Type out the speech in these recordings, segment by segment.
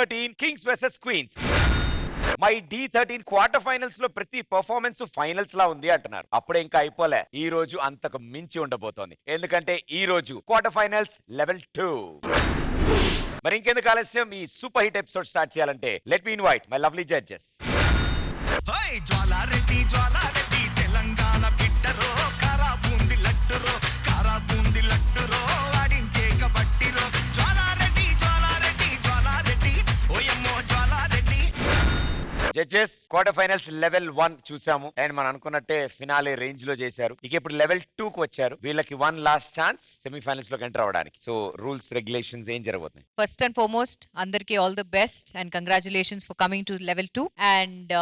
D13 kings versus queens. My D13 quarter finals లో ప్రతి performance finals లా ఉంది అంటున్నారు. అప్పుడే ఇంకా అయిపోలే, ఈ రోజు అంతకు మించి ఉండబోతోంది. ఎందుకంటే ఈ రోజు క్వార్టర్ ఫైనల్స్ లెవెల్ 2. మరి ఇంకెందుకు ఆలస్యం, ఈ సూపర్ హిట్ ఎపిసోడ్ స్టార్ట్ చేయాలంటే let me invite my lovely judges. Jwala Reddy Telangana బిడ్డరో, కారా బూంది లడ్డురో, కారా బూంది లడ్డురో, ఆడించే కబట్టిరో. జ్వాలారెడ్డి ఓయమ్మో Jwala Reddy. Judges, quarter finals level 1 చూసాము అండ్ మనం అనుకున్నట్టే ఫినాలే రేంజ్ లో చేశారు. ఇక ఇప్పుడు లెవెల్ 2 కు వచ్చారు. వీళ్ళకి వన్ లాస్ట్ ఛాన్స్ సెమీఫైనల్స్ లోకి ఎంటర్ అవడానికి. సో రూల్స్ రెగ్యులేషన్స్ ఏం జరగబోతున్నాయి? ఫస్ట్ అండ్ ఫార్మోస్ట్ అందరికి all the best and congratulations for coming to level 2. And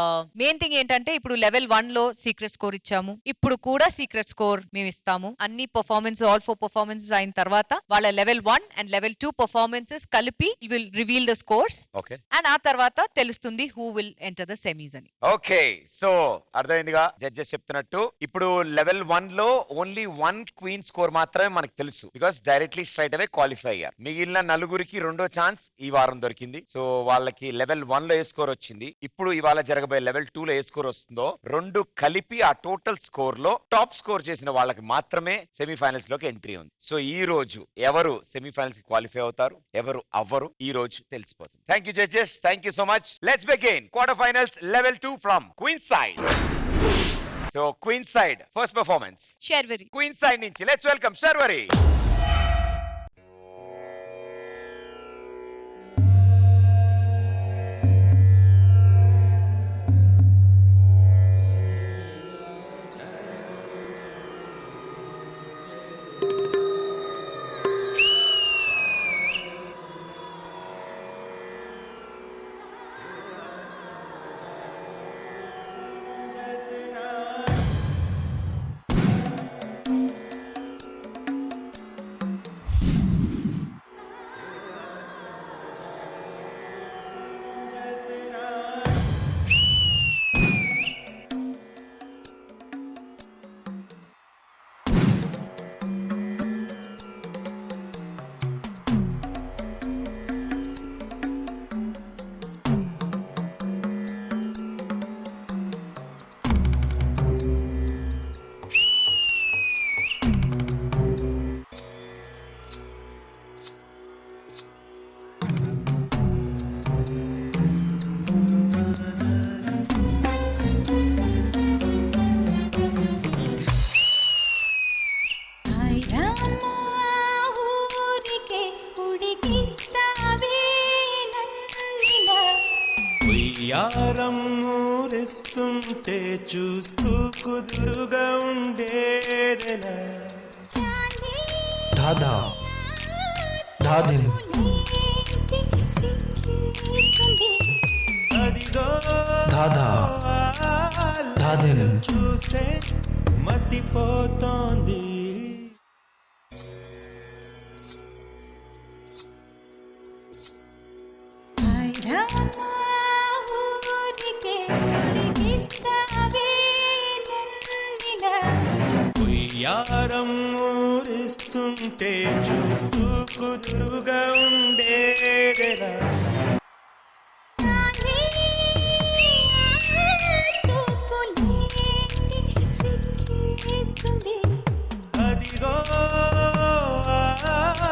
main thing ఏంటంటే ఇప్పుడు లెవెల్ 1 లో సీక్రెట్ స్కోర్ ఇచ్చాము, ఇప్పుడు కూడా సీక్రెట్ స్కోర్ మేము ఇస్తాము. అన్ని పర్ఫార్మెన్స్ ఆల్ 4 పర్ఫార్మెన్సెస్ అయిన తర్వాత వాళ్ళ లెవెల్ 1 అండ్ లెవెల్ 2 పర్ఫార్మెన్సెస్ కలిపి will reveal the scores. Okay, and ఆ తర్వాత తెలుస్తుంది who will enter the semis అని. ఓకే, సో అర్థమైందిగా జడ్జెస్ చెప్తున్నట్టు. ఇప్పుడు లెవెల్ 1 లో ఓన్లీ 1 క్వీన్ స్కోర్ మాత్రమే మనకు తెలుసు, because directly straight away qualify అయ్యారు. మిగిలిన నలుగురికి రెండో ఛాన్స్ ఈ వారం దొరికింది. సో వాళ్ళకి లెవెల్ 1 లో ఏ స్కోర్ వచ్చింది, ఇప్పుడు ఇవాళ జరగబోయే లెవెల్ 2 లో ఏ స్కోర్ వస్తుందో రెండు కలిపి ఆ టోటల్ స్కోర్ లో టాప్ స్కోర్ చేసిన వాళ్ళకి మాత్రమే సెమీఫైనల్స్ లోకి ఎంట్రీ ఉంది. సో ఈ రోజు ఎవరు సెమీఫైనల్స్ కి క్వాలిఫై అవుతారు, ఎవరు అవ్వరు, ఈ రోజు తెలిసిపోతుంది. Thank you judges, thank you so much. Let's begin quarter finals level 2 from queens side. So queens side first performance Sharvari. Queens side నుంచి లెట్స్ వెల్కమ్ శర్వరి. యారం ఊరిస్తుంటే చూస్తూ కుదురుగా ఉండేదెలా. దాదా దాదిలు అదిగో దాదా దాదిలు చూసే మతిపోతోంది. యారం ఊరిస్తుంటే చూస్తూ కుదురుగా ఉండేదెలా. అదిగో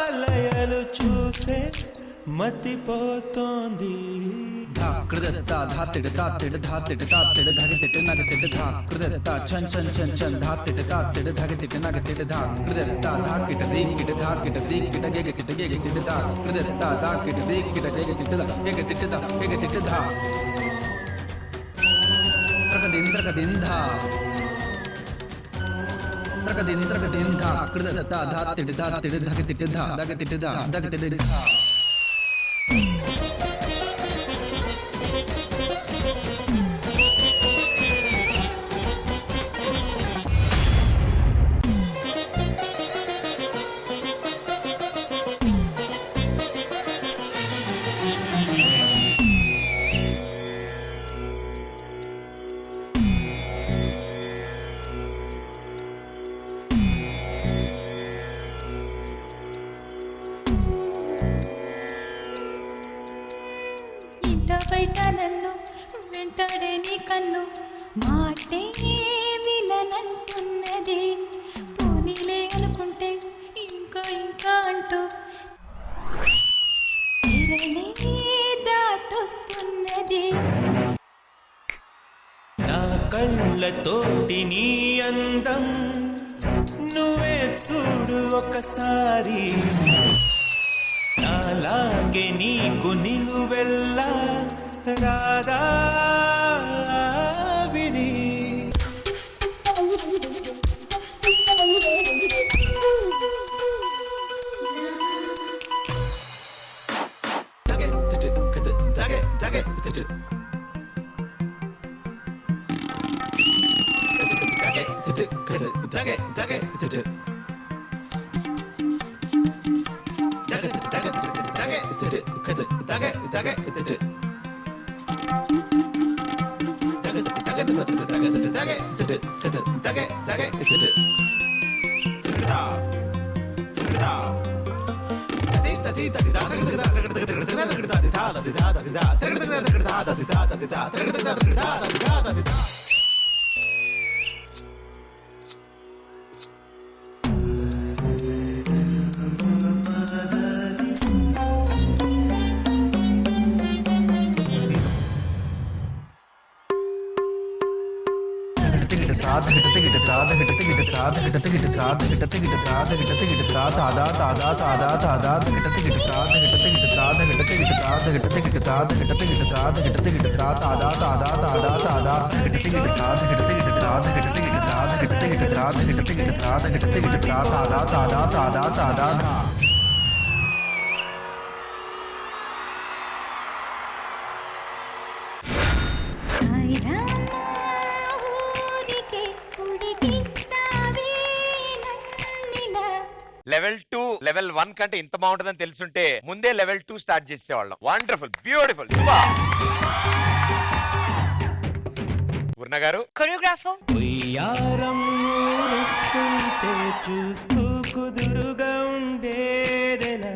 ఆలయాలు చూసే మతిపోతోంది. కృదత్త ధాతిడు తాతిడు ధాతిడు తాతిడు ధగతిడు నగతిడు ధా కృదత్త చన్ చన్ చన్ చన్ ధాతిడు తాతిడు ధగతిడు నగతిడు ధా కృదత్త ధాకిట దీకిట ధాకిట దీకిట గెగకిట గెగకిట ధా కృదత్త ధాకిట దీకిట గెగకిట గెగతిట ధా గెగతిట ధా త్రకదింద్రకదింధా త్రకదింద్రకదింధా కృదత్త ధాతిడు ధాతిడు ధగతిడు ధా దగతిడు ధా దగతిడు ధా. నన్ను మాటే విననంటున్నది. పోనీలే అనుకుంటే ఇంకా ఇంకా అంటూ తెరలే దాటొస్తున్నది. నా కళ్ళతోటి నీ అందం నువ్వే చూడు ఒకసారి. నాలాగే నీకు నిలువెల్లా రాదా విని. లెవెల్ 2 లెవెల్ 1 కంటే ఇంత బాగుంటుందని తెలుసుంటే ముందే లెవెల్ 2 స్టార్ట్ చేసేవాళ్ళం. Wonderful, beautiful. Poorna garu choreographer ఉయ్యారం ఊరిస్తుంటే చూస్తూ కుదురుగా ఉండేదెలా.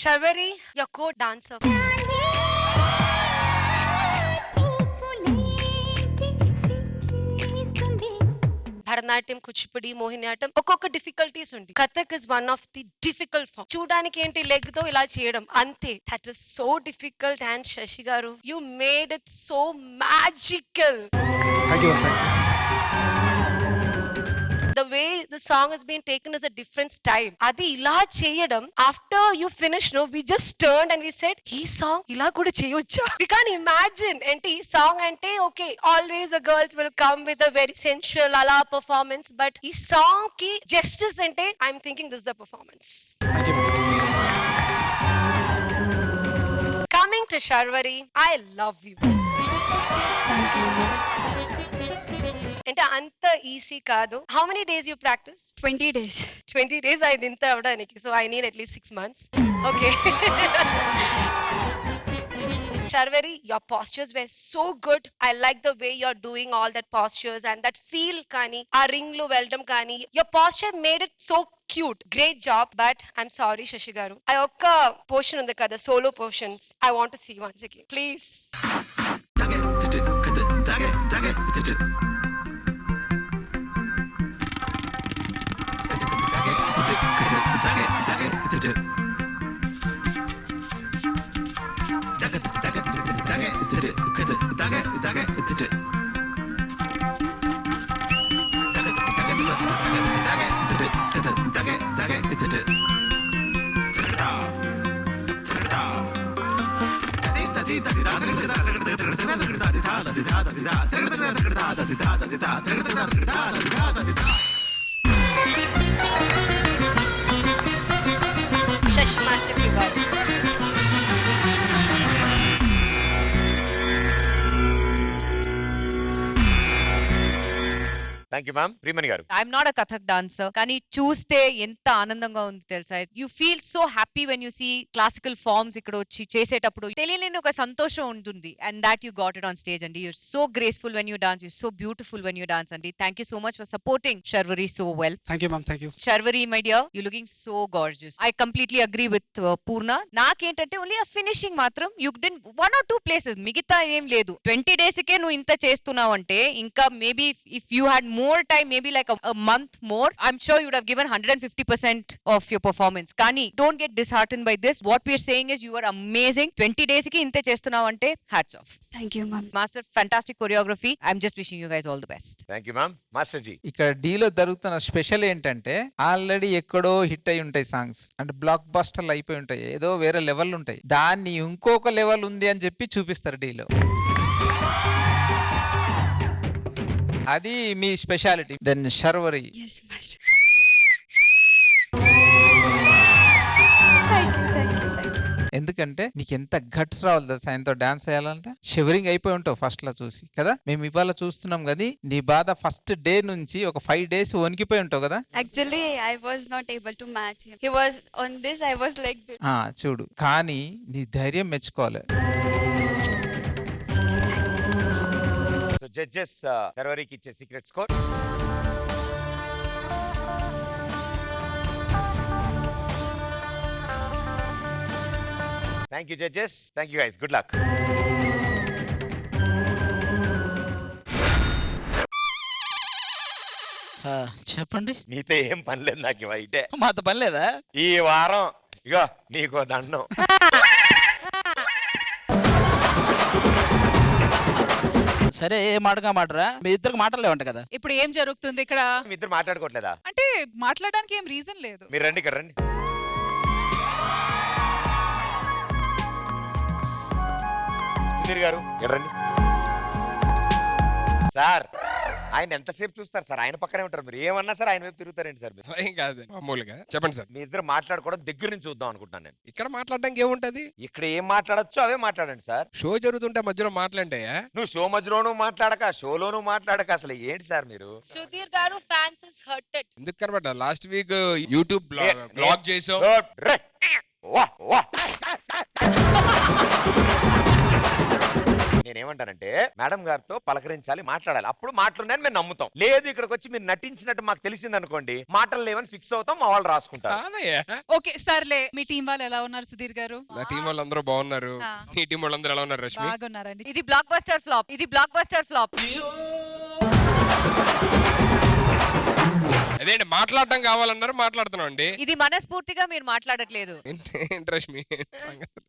Sharvari, your co-dancer. Bharatanatyam, Kuchipudi, Mohiniyattam ఒక్కొక్క డిఫికల్టీస్ ఉంది. Kathak is one of the difficult form. చూడడానికి ఏంటి లెగ్ తో ఇలా చేయడం అంతే. That is so difficult. And Shashi garu, you made it so magical. The way the song has been taken is a different style. Adi ila cheyadam, after you finished, no, we just turned and we said, "Ee song ila kuda cheyocha." We can't imagine. Enti song ante okay, always the girls will come with a very sensual ala performance, but ee song ki justice ante, I'm thinking this is the performance. Coming to Sharvari, I love you. అంటే అంత easy కాదు. How many days you practice? 20 days. 20 days అయింది ఇంత అవడానికి. So I need at least 6 months. Okay. Sharvari, your postures were so good. I like the way you're doing all that postures and that feel kani, aa ring lo veldam kani. Your posture made it so cute. Great job. But I'm sorry, Shashi garu. I okka portion undi kada, solo portions. I want to see once again. Please. Shashi Master Garu. Thank you ma'am. Priyamani garu. I'm not a Kathak dancer, కానీ చూస్తే ఎంత ఆనందంగా ఉంది తెలుసా. You feel so happy when you see classical forms ఇక్కడ వచ్చి చేసేటప్పుడు తెలియలేని ఒక సంతోషం ఉంటుంది. And that you got it on stage అండి. You're so graceful when you dance, you're so beautiful when you dance అండి. Thank you so much for supporting Sharvari so well. Thank you, ma'am. Thank you. Sharvari, my dear, you're looking so gorgeous. I completely agree with Purna. నాకేంటంటే only ఆ finishing మాత్రం you did 1 or 2 places, మిగతా ఏం లేదు. 20 days కే నువ్వు ఇంత చేస్తున్నావు అంటే ఇంకా maybe if you had more time, maybe like a month more, I'm sure you would have given 150% of your performance. కానీ don't get disheartened by this. What we are saying is you are amazing. 20 days కి ఇంతే చేస్తున్నావు అంటే hats off. Thank you, ma'am. Master, fantastic choreography. I'm just wishing you guys all the best. Thank you ma'am. Master ji. ఇక్కడ డీలో జరుగుతున్న special ఏంటంటే already ఎక్కడో hit అయి ఉంటాయి సాంగ్స్, అంటే బ్లాక్ బస్టర్లు అయిపోయి ఉంటాయి, ఏదో వేరే లెవెల్ ఉంటాయి. దాన్ని ఇంకొక లెవెల్ ఉంది అని చెప్పి చూపిస్తారు డీలో. అది మీ speciality. Then Sharvari. Yes, master. Thank you, thank you, thank you. ఎందుకంటే నీకు ఎంత గట్స్ రావాలి తెలుసా ఆయనతో డాన్స్ చేయాలంటే. షివరింగ్ అయిపోయి ఉంటావు ఫస్ట్ లో చూసి కదా. మేము ఇవాళ చూస్తున్నాం కదా, నీ బాధ ఫస్ట్ డే నుంచి ఒక 5 days వణికిపోయి ఉంటావు కదా. Actually, I was not able to match him. He was on this, I was like this. చూడు, కానీ నీ ధైర్యం మెచ్చుకోవాలి. సో జడ్జెస్ శర్వరికి ఇచ్చే secret score. Thank you judges. Thank you guys. Good luck. చెప్పండి. నీతో ఏం పని లేదు నాకు ఇవైతే. మాతో పని లేదా? ఈ వారం ఇగో నీకో దండం. సరే, ఏ మాటగా మాటరా, మీ ఇద్దరికి మాటలేవంట కదా. ఇప్పుడు ఏం జరుగుతుంది ఇక్కడ మీ ఇద్దరు మాట్లాడుకోవట్లేదా? అంటే మాట్లాడడానికి ఏం రీజన్ లేదు. మీరు రండి, ఇక్కడ రండి. సుధీర్ గారు ఇక్కడ రండి. సార్, ఆయన ఎంతసేపు చూస్తారు సార్? ఆయన పక్కనే ఉంటారు. మీరు ఏమన్నా సార్ ఆయన వైపు తిరుగుతారేంటి సార్? మీరు ఏం కాదు, మామూలుగా చెప్పండి సార్. మీ ఇద్దరు మాట్లాడుకోవడం దగ్గర నుంచి చూద్దాం అనుకుంటున్నాను నేను. ఇక్కడ మాట్లాడడానికి ఏముంటది? ఇక్కడ ఏం మాట్లాడొచ్చో అవే మాట్లాడండి సార్. షో జరుగుతుంటే మధ్యలో మాట్లాడాయా? నువ్వు షో మధ్యలోనూ మాట్లాడక షోలోనూ మాట్లాడక అసలు ఏంటి సార్ మీరు? సుధీర్ గారు ఫ్యాన్స్ ఇస్ హర్టెడ్. ఎందుకు కనబడ్డా? లాస్ట్ వీక్ యూట్యూబ్ బ్లాగ్ చేసావు. నేనేమంటానంటే మేడం గారితో పలకరించాలి, మాట్లాడాలి, అప్పుడు మాటలున్నాయని మేము నమ్ముతాం. లేదు ఇక్కడికి వచ్చి మీరు నటించినట్టు మాకు తెలిసింది అనుకోండి, మాటలు లేవని ఫిక్స్ అవుతాం, మా వాళ్ళు రాసుకుంటారు. కాదయ్యా. ఓకే సర్లే, మీ టీం వాళ్ళు ఎలా ఉన్నారు సుధీర్ గారు? నా టీం వాళ్ళందరూ బాగున్నారు. నీ టీం వాళ్ళందరూ ఎలా ఉన్నారు రష్మి? బాగున్నారండి. ఇది బ్లాక్ బస్టర్ ఫ్లాప్. ఇది బ్లాక్ బస్టర్ ఫ్లాప్. అదేంటి మాట్లాడటం కావాలన్నారు, మాట్లాడుతున్నాం అండి. ఇది మనస్ఫూర్తిగా మీరు మాట్లాడట్లేదు. ఏంటి రష్మి సంగతి?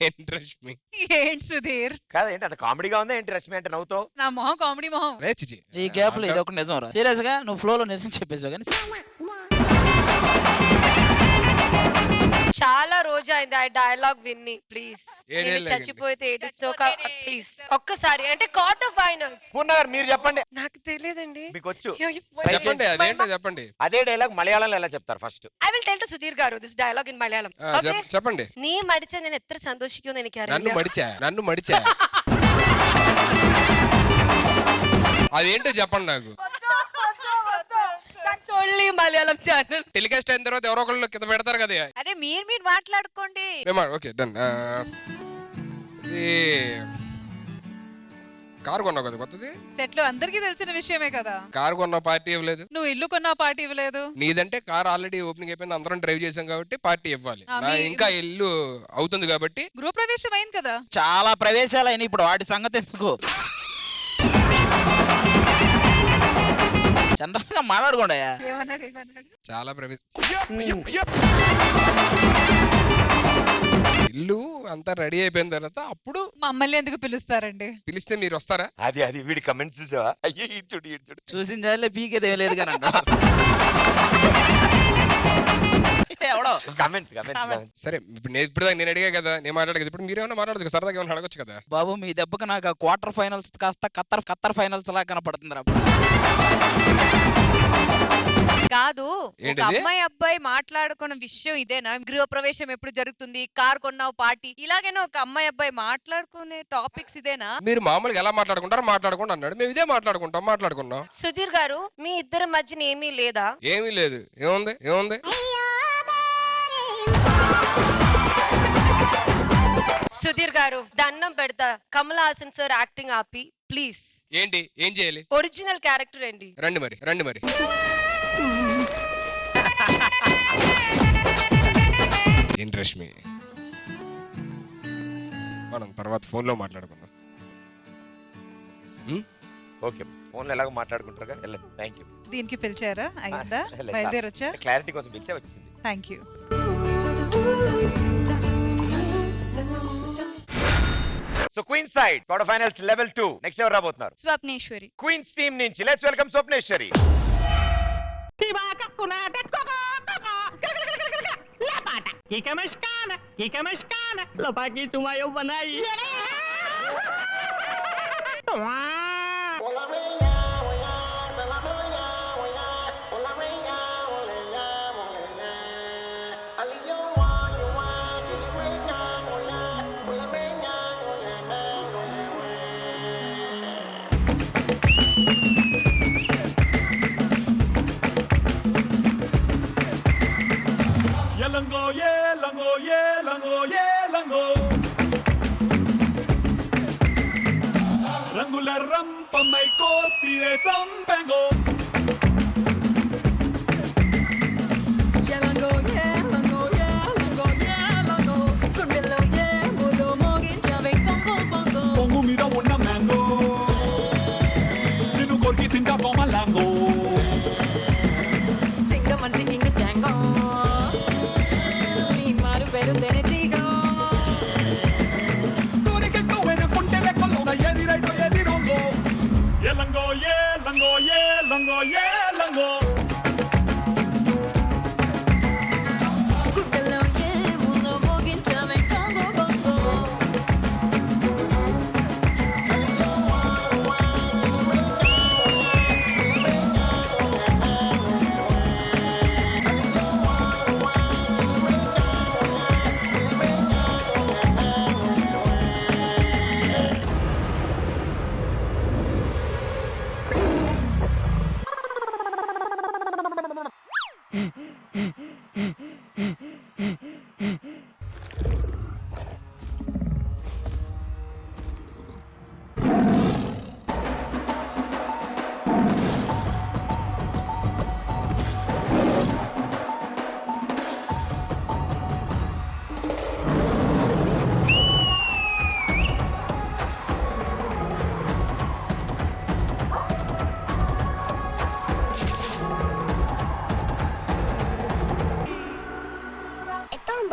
ఏంటి రష్మి? ఏంటి సుధీర్? కాదేంటి అంత కామెడీగా ఉందా ఏంటి రష్మి అంటే నవ్వుతావు? నా మొహం కామెడీ మొహం. రే చిచి. ఈ గ్యాప్ లో ఇది ఒక నిజం రా. సీరియస్ గా నువ్వు ఫ్లో లో నిజం చెప్పేసావు కానీ చాలా రోజు అయింది ఆ డైలాగ్ విన్ని. ప్లీజ్ ఏ dialogue అండి? చచ్చిపోతే ప్లీజ్ ఒక్కసారి అంటే క్వార్టర్ ఫైనల్స్. పూర్ణ గారు మీరు చెప్పండి. నాకు తెలియదండి. మీకు వచ్చు? చెప్పండి, అదేంటో చెప్పండి. అదే డైలాగ్ మలయాళంలో ఎలా చెప్తారు first? I will tell to Sudhir garu this dialogue in Malayalam. Okay? చెప్పండి. നീ മരിച്ച ഞാൻ എത്ര സന്തോഷിക്കുമെന്ന് నన్ను എനിക്കറിയില്ല. మడిచా అదేంటో చెప్పండి నాకు. That's only Malayalam channel. Telecast అయిన తర్వాత ఎవరో ఒకళ్ళు కింద పెడతారు కదా. అదే మీరు మాట్లాడుకోండి. Okay done. ఇది కారు కొన్నావు కదా కొత్తది? సెట్ లో అందరికీ తెలిసిన విషయమే కదా. కారు కొన్న పార్టీ ఇవ్వలేదు. నువ్వు ఇల్లు కొన్నా పార్టీ ఇవ్వలేదు. నీదంటే కార్ ఆల్రెడీ ఓపెనింగ్ అయిపోయింది, అందరం డ్రైవ్ చేసాం కాబట్టి పార్టీ ఇవ్వాలి. నా ఇంకా ఇల్లు అవుతుంది కాబట్టి. గృహ ప్రవేశం అయింది కదా. చాలా ప్రవేశాలు అయినాయి, ఇప్పుడు వాటి సంగతి ఎందుకు? జనరల్ గా మాట్లాడుకోండి. చాలా ఇల్లు అంతా రెడీ అయిపోయిన తర్వాత అప్పుడు మమ్మల్ని ఎందుకు పిలుస్తారండి? పిలిస్తే మీరు వస్తారా? అది వీడి కమెంట్స్ చూసావా? అయ్యో ఇచ్చుడు చూసిన చాలే పీకేది ఏం లేదు కానీ ఎవడో కమెంట్స్. సరే ఇప్పుడు నేను అడిగా కదా, నేను మాట్లాడదు. ఇప్పుడు మీరేమన్నా మాట్లాడదు, సరదాగా ఏమన్నా అడగచ్చు కదా. బాబు మీ దెబ్బకి నాకు క్వార్టర్ ఫైనల్స్ కాస్త ఖత్తర్ ఫైనల్స్ లా కనపడుతుంది రా. కాదు ఒక ఏంటిది? అమ్మాయి అబ్బాయి మాట్లాడుకున్న విషయం ఇదేనా? గృహ ప్రవేశం ఎప్పుడు జరుగుతుంది, కార్ కొన్నావు, పార్టీ, ఇలాగైనా ఒక అమ్మాయి అబ్బాయి మాట్లాడుకునే టాపిక్స్ ఇదేనా? మీరు మామూలుగా ఎలా మాట్లాడుకుంటారో మాట్లాడుకోండి అన్నాడు, మేము ఇదే మాట్లాడుకున్నాం. సుధీర్ గారు మీ ఇద్దరి మధ్యన ఏమీ లేదా? ఏమీ లేదు. ఏముంది? సుధీర్ గారు దండం పెడతా, కమల్ హాసన్ సార్ యాక్టింగ్ ఆపి ప్లీజ్. ఏంటి? ఏం చేయాలి? ఒరిజినల్ క్యారెక్టర్ అండి. రండి మరి. ఏంటి రష్మి, మనం తర్వాత ఫోన్లో మాట్లాడుకుందాం. ఓకే, ఫోన్లో ఎలాగో మాట్లాడుకుంటారుగా. వెళ్ళండి. Thank you. దీనికి పిలిచారా? అయిందా? బయలుదేరొచ్చా? క్లారిటీ కోసం పిలిచే వచ్చింది. Thank you. So queen side quarter finals level 2 next ఎవరు రాబోతున్నారు? స్వప్నేశ్వరి. క్వీన్స్ టీమ్ నుంచి లెట్స్ వెల్కమ్ స్వప్నేశ్వరి. రంగుల రంపమై కోస్తిరే సంపెంగో పొంగు మీద ఉన్న మ్యాంగో నిన్ను కొరికి తింటా బొమ్మలాంగో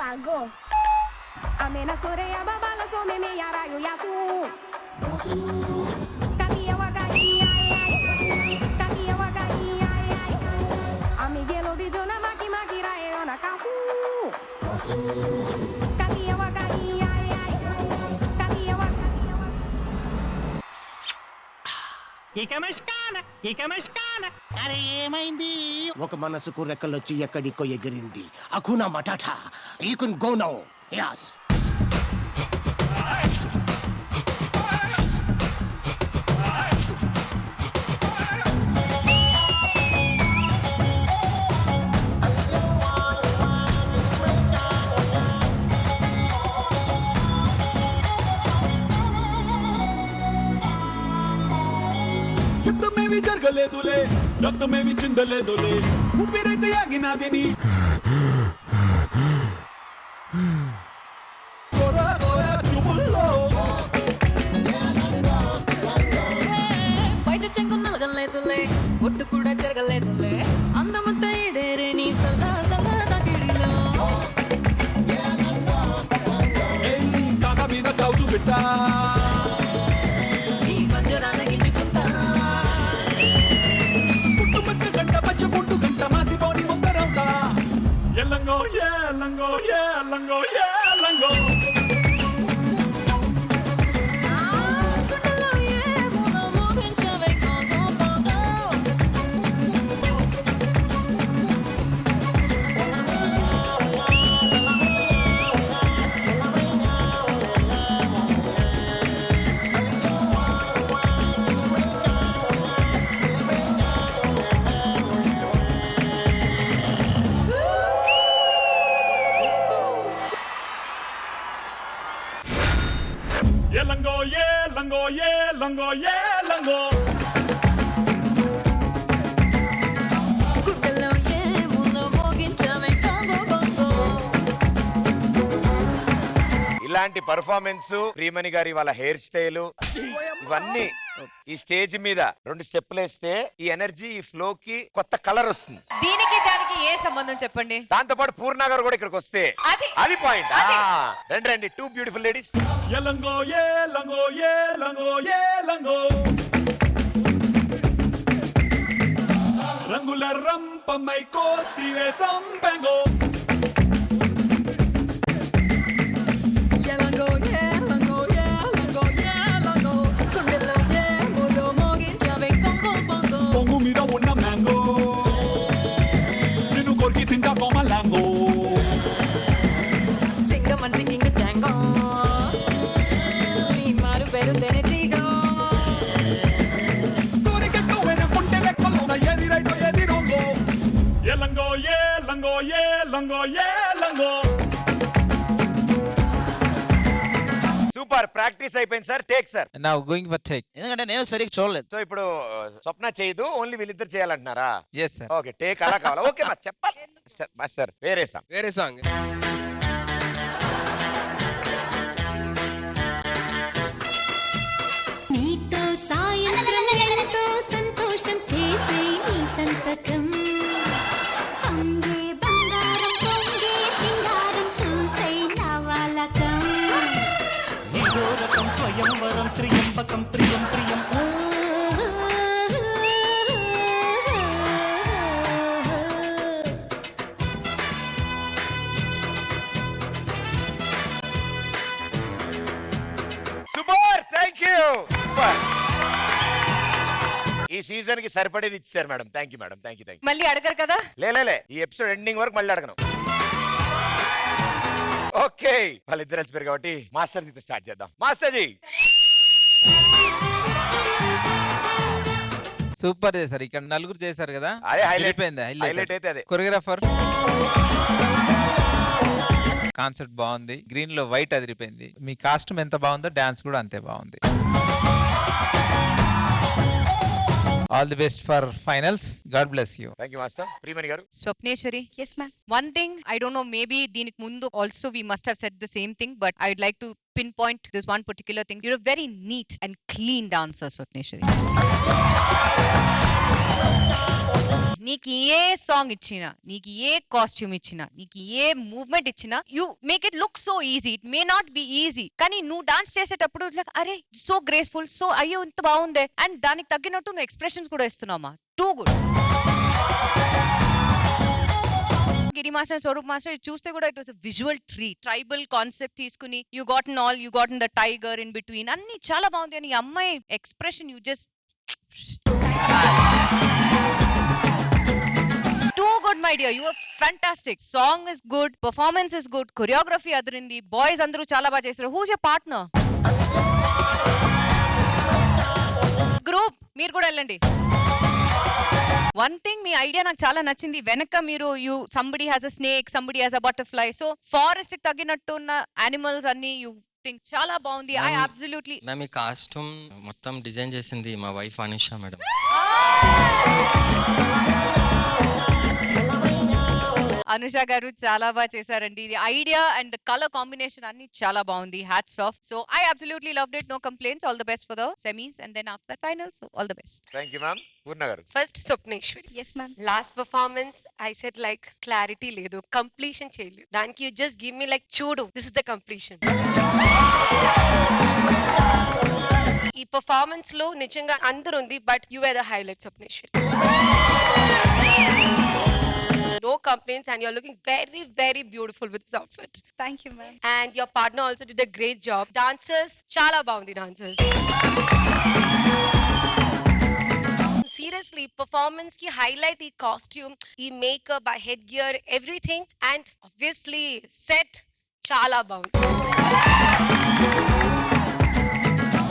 లంగో Amena soreya babala so me yarayo yasu. Takia waga ai. Amigelo bijona maki rae ona kasu. Takia waga ai. అరే ఏమైంది? ఒక మనసుకు రెక్కలొచ్చి ఎక్కడికో ఎగిరింది. అకునా matata. You can go now. Yes. యుద్ధమేమి జరగలేదులే, రక్తమేమి చిందలేదులే, ఊపిరైతే ఆగినాదిని బయట చెంగు నలగలేదులే, ఒట్టు కూడా జరగలేదులే, అందమంతా ఇడేరే నీ సల్లా తగిడిలో. కాక మీద కౌజు పెట్టా ఈ పంజరాన గింజుకుంటా. పుట్టు పచ్చ గంట పచ్చ పుట్టు గంట మాసిపోని ముందరవుతా. ఎల్లంగో ఎల్లంగో ఎల్లంగో ఎల్లంగో గుండెలో ఏమో మోగించవే కాదో బాదో. లంగో ఏ లంగో ఇలాంటి పర్ఫార్మెన్స్ ప్రియమణి గారి వాళ్ళ హెయిర్ స్టైల్ ఇవన్నీ ఈ స్టేజ్ మీద 2 స్టెప్పులు వేస్తే ఈ ఎనర్జీ ఈ ఫ్లో కి కొత్త కలర్ వస్తుంది. దీనికి దానికి ఏ సంబంధం చెప్పండి? దాంతో పాటు పూర్ణ గారు కూడా ఇక్కడికి వస్తే అది అది పాయింట్. రండి రండి, 2 బ్యూటిఫుల్ లేడీస్. ఎలంగో ఏ లంగో ఏ లంగో ఏ లంగో రంగుల రంపమై కోస్తివే సంపెంగో పొంగు మీద ఉన్న మ్యాంగో నిన్ను కొరికి తింటా బొమ్మలాంగో ఎలంగో ఏ లంగో ఏ లంగో ఏ లంగో సూపర్, ప్రాక్టీస్ అయిపోయింది సార్. Take sir. నా గోయింగ్ ఫర్ టేక్, ఎందుకంటే నేను సరిగ్గా చూడలేదు. సో ఇప్పుడు స్వప్న చేయదు, ఓన్లీ వీళ్ళిద్దరు చేయాలంటున్నారా? Yes sir. ఓకే, టేక్ అలా కావాలా? ఓకే మా చెప్పాలి మాస్టర్. వేరే సాంగ్. వేరే సాంగ్. నీతో సాయంత్రం ఎంతో సంతోషం చేసే నీ సంతకం అంగే బంగారం పొంగే సింగారం చూసే నవలకం నిరోధకం స్వయంవరం త్రియంబకం ప్రియం ప్రియం సూపర్, థ్యాంక్ యూ. ఈ సీజన్ కి సరిపడేది ఇచ్చారు madam. Thank you madam, thank you. మళ్ళీ అడగరు కదా? లే ఈ ఎపిసోడ్ ఎండింగ్ వరకు మళ్ళీ అడగను. ఓకే, వాళ్ళిద్దరు వచ్చిపోయారు కాబట్టి మాస్టర్ జీతో స్టార్ట్ చేద్దాం. మాస్టర్ జీ. సూపర్ చేశారు. ఇక్కడ నలుగురు చేశారు కదా, అదే హైలైట్. హైలైట్ హైలైట్ అయితే అదే. కొరియోగ్రాఫర్ కాన్సెప్ట్ బాగుంది, గ్రీన్ లో వైట్ అదిరిపోయింది. మీ కాస్ట్యూమ్ ఎంత బాగుందో డాన్స్ కూడా అంతే బాగుంది. All the best for finals. God bless you. Thank you master. Priyamani గారు. Swapneshwari. Yes, ma'am. One thing, I don't know, maybe దీనికి ముందు also we must have said the same thing, but I'd like to pinpoint this one particular thing. You're a very neat and clean dancer, Swapneshwari. నీకు ఏ song ఇచ్చినా, నీకు ఏ costume ఇచ్చినా, నీకు ఏ movement ఇచ్చినా, you make it look so easy. It may not be easy, కానీ నువ్వు dance చేసేటప్పుడు like అరే సో గ్రేస్ఫుల్, సో అయ్యో ఇంత బాగుందే, అండ్ దానికి తగ్గినట్టు నువ్వు ఎక్స్ప్రెషన్స్ కూడా ఇస్తున్నామా. Too good. Giri master, Swaroop master చూస్తే కూడా it was a visual tribal concept తీసుకుని you got in the tiger in between, అన్ని చాలా బాగుంది. అని ఈ అమ్మాయి expression you just too good, my dear. You are fantastic. Song is good, performance is good, choreography adrindi, boys andru chala baga chesaru. Who's your partner? Group meer kuda ellandi. One thing me idea నాకు చాలా నచ్చింది. వెనక మీరు somebody has a snake, somebody has a butterfly, so forest కి తగ్గినట్టు ఉన్న animals అన్ని you think చాలా బాగుంది. I absolutely మ్యామ్ ఈ కాస్ట్యూమ్ మొత్తం డిజైన్ చేసింది మా వైఫ్ అనిషా మేడం. అనుష గారు చాలా బాగా చేశారండి. ఇది idea and the colour combination అన్ని చాలా బాగుంది. Hats off. So I absolutely loved it. No complaints. All the best for the semis and then after finals. So all the best. Thank you ma'am. Poorna garu. First Swapneshwari. Yes, ma'am. Last performance I said like clarity లేదు, completion చేయలేదు. దానికి you just give me like చూడు, this is the completion. ఈ performance లో నిజంగా అందరు ఉంది, but you are the highlight Swapneshwari. No complaints, and you're looking very, very beautiful with this outfit. Thank you, ma'am. And your partner also did a great job. Dancers, chala baundi dancers. Seriously, performance ki highlight ee costume, ee makeup, ee headgear, everything, and obviously set chala baundi.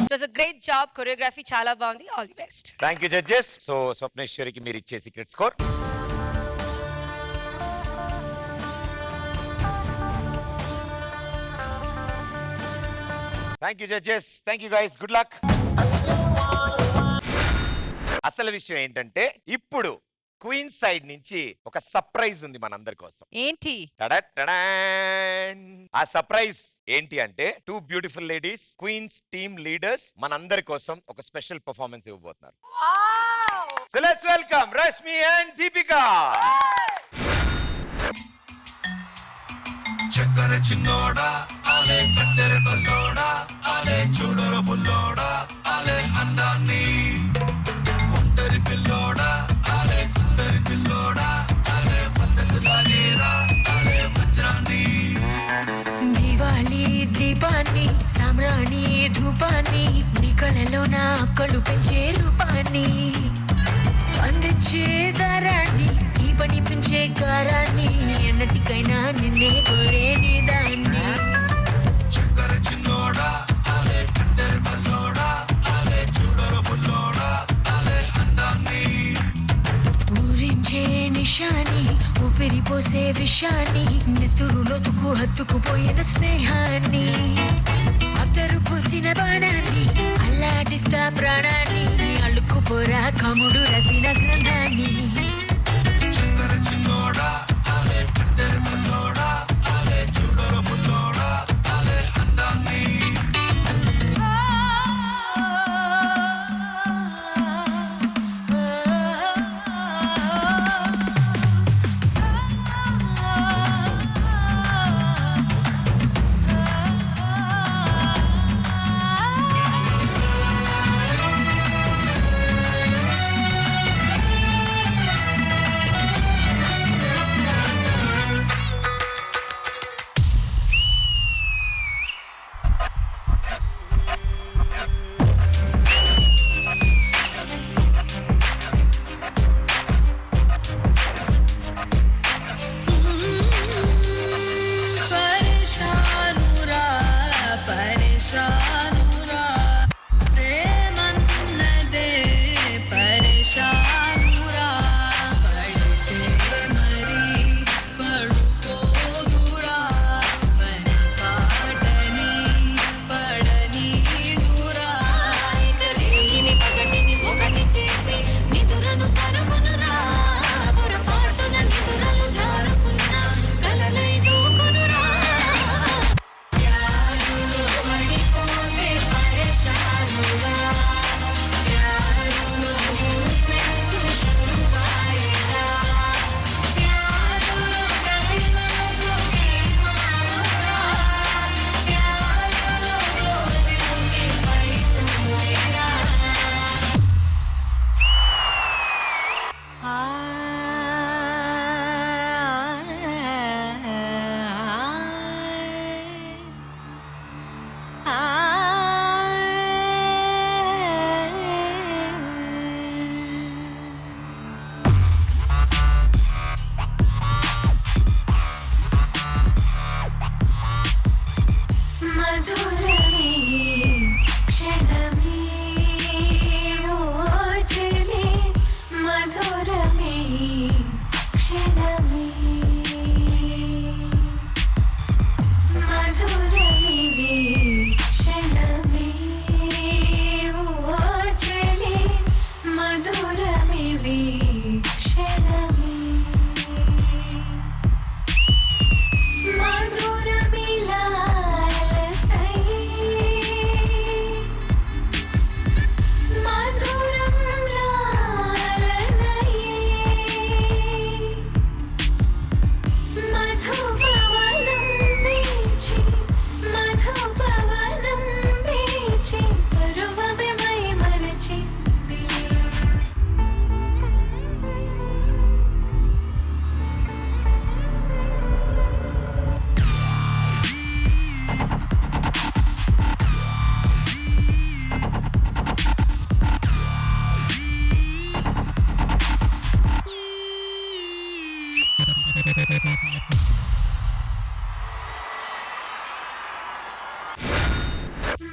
It was a great job. Choreography chala baundi. All the best. Thank you judges. So స్వప్నేశ్వరికి మీరు ఇచ్చే secret score thank you judges, thank you guys, good luck. అసలు విషయం ఏంటంటే ఇప్పుడు queen side నుంచి ఒక surprise ఉంది మనందరి కోసం. ఏంటి? టడటడాన్. ఆ సర్ప్రైజ్ ఏంటి అంటే 2 beautiful ladies, queens team leaders మనందరి కోసం ఒక స్పెషల్ పర్ఫార్మెన్స్ ఇవ్వబోతున్నారు. So let's welcome Rashmi and Deepika. చక్కర చిన్నోడా ఆలే కత్తెర బల్లోడా ఆలే చూడర బుల్లోడా ఆలే అందాన్ని ఒంటరి పిల్లోడా ఆలే కుంటరి పిల్లోడా ఆలే పద్దకు లాగేరా ఆలే వజ్రాన్ని దివాలి దీపాన్ని సామ్రాణి ధూపాన్ని నీ కళ్ళలో నా కళ్ళు పెంచే రూపాన్ని అందించే దారాన్ని ఈ పని పెంచే గారాన్ని ఎన్నటికైనా నిన్నే కోరే నీ దాన్ని చక్కర చిన్నోడా ఆలే కత్తెర బల్లోడా ఆలే చూడర బుల్లోడా ఆలే అందాన్ని ఊరించే నిశాని ఊపిరి పోసే విషాన్ని నెత్తురులోతుకు హత్తుకుపోయిన స్నేహాన్ని అద్దరు పూసిన బాణాన్ని అల్లాడిస్తా ప్రాణాన్ని అల్లుకుపోరా కముడు రసిన గ్రంథాన్ని చక్కర చిన్నోడా ఆలే కత్తెర బల్లోడా ఆలే చూడర బుల్లోడా ఆలే అందాన్ని పరేషానురా పరేషానురా ప్రేమన్నదే పరేషానురా పడితే మరి పడుకోదురా పని పాటని పడని దూరా రేగిని పగటిని ఒకటి చేసి నిదురను తరుమునురా పొరపాటున నిదురలు జారుకున్నా కలలై దూకునురా ప్యారులో పడిపోతే పరేషానురా ప్యారులో సెక్సు శురువాయేరా ప్యారులో ప్రతి మలుపు ప్రేమానురా ప్యారులో జ్యోతికి బయటుండేరా మధురమే క్షణమే ఓజలే మధురమే క్షణమే మధురమివి క్షణమే ఓజలే మధురమివి క్షణమే మధురమిలాలసై మధురం లాలనై మధుపవనం వీచి మధుపవనం వీచి పరువమే మై మరచింది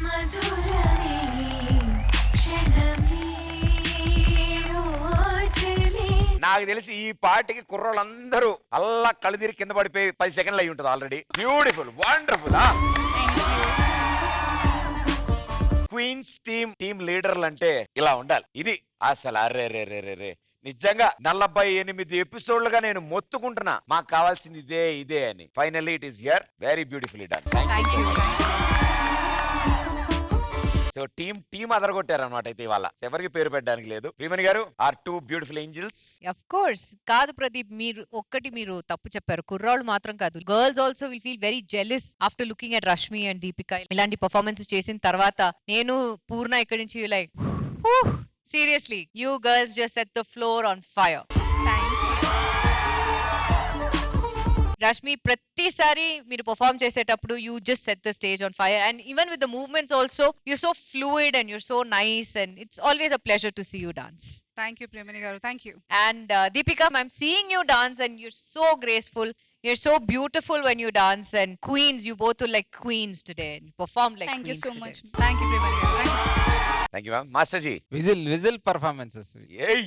మధురమే క్షణమే ఓజలే నాకు తెలిసి ఈ పాటకి కుర్రోళ్ళందరూ అల్లా కళ్ళుదిరి కింద పడిపోయి 10 సెకండ్లు అయి ఉంటుంది already. Beautiful, wonderful. Queens team లీడర్లు అంటే ఇలా ఉండాలి. ఇది అసలు అరే రే రే రే రే నిజంగా 48 ఎపిసోడ్లుగా నేను మొత్తుకుంటున్నా మాకు కావాల్సింది ఇదే అని. Finally it is here. Very beautifully done. So team అదరగొట్టారు అనమాట అయితే ఇవాళ. ఎవరికి పేరు పెట్టడానికి లేదు. Priyamani garu are 2 beautiful angels. Of course. కాదు ప్రదీప్, మీరు తప్పు చెప్పారు. కుర్రాళ్ళు మాత్రం కాదు, girls also will feel very jealous after looking at Rashmi and Deepika ఇలాంటి పర్ఫార్మెన్సెస్ చేసిన తర్వాత. నేను పూర్ణ ఇక్కడి నుంచి like seriously, you girls just set the floor on fire. Rashmi, ప్రతిసారి మీరు పర్ఫార్మ్ చేసేటప్పుడు you just set the stage on fire, and even with the movements also you're so fluid and you're so nice, and it's always a pleasure to see you dance. Thank you, Premani garu. Thank you. And Deepika, I'm seeing you dance and you're so graceful. You're so beautiful when you dance, and queens, you both are like queens today. You performed like Thank you queens so today. much. Thank you, Premani garu. Thank you so much. Thank you master ji. Whistle performances. ఏయ్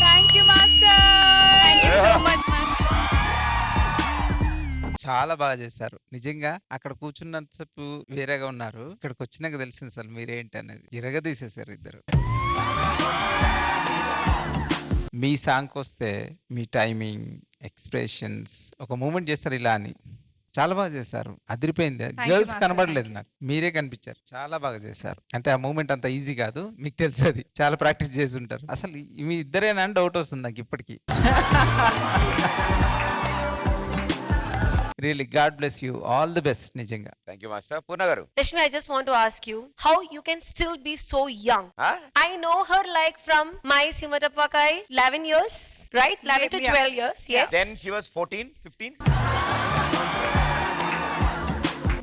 Thank you, Master. Thank you so much, Master. చాలా బాగా చేశారు నిజంగా. అక్కడ కూర్చున్నంతసేపు వేరేగా ఉన్నారు, ఇక్కడికి వచ్చినాక తెలిసింది అసలు మీరేంటి అనేది. ఇరగదీసేశారు ఇద్దరు. మీ సాంగ్కి వస్తే మీ టైమింగ్, ఎక్స్ప్రెషన్స్, ఒక మూమెంట్ చేస్తారు ఇలా అని చాలా బాగా చేశారు. అదిరిపోయింది. you, girls Master. కనబడలేదు నాకు, మీరే కనిపించారు. చాలా బాగా చేశారు. అంటే ఆ మూమెంట్ అంత ఈజీ కాదు, మీకు తెలుసు. అది చాలా ప్రాక్టీస్ చేసి ఉంటారు. అసలు మీ ఇద్దరేనా అని డౌట్ వస్తుంది నాకు ఇప్పటికీ. Really God bless you, all the best నిజంగా. Thank you master. Poorna garu. Rashmi, I just want to ask you how you can still be so young. I know her like from my Simatappakai 11 years, right? 11 to 12 years, yes. Then she was 14, 15.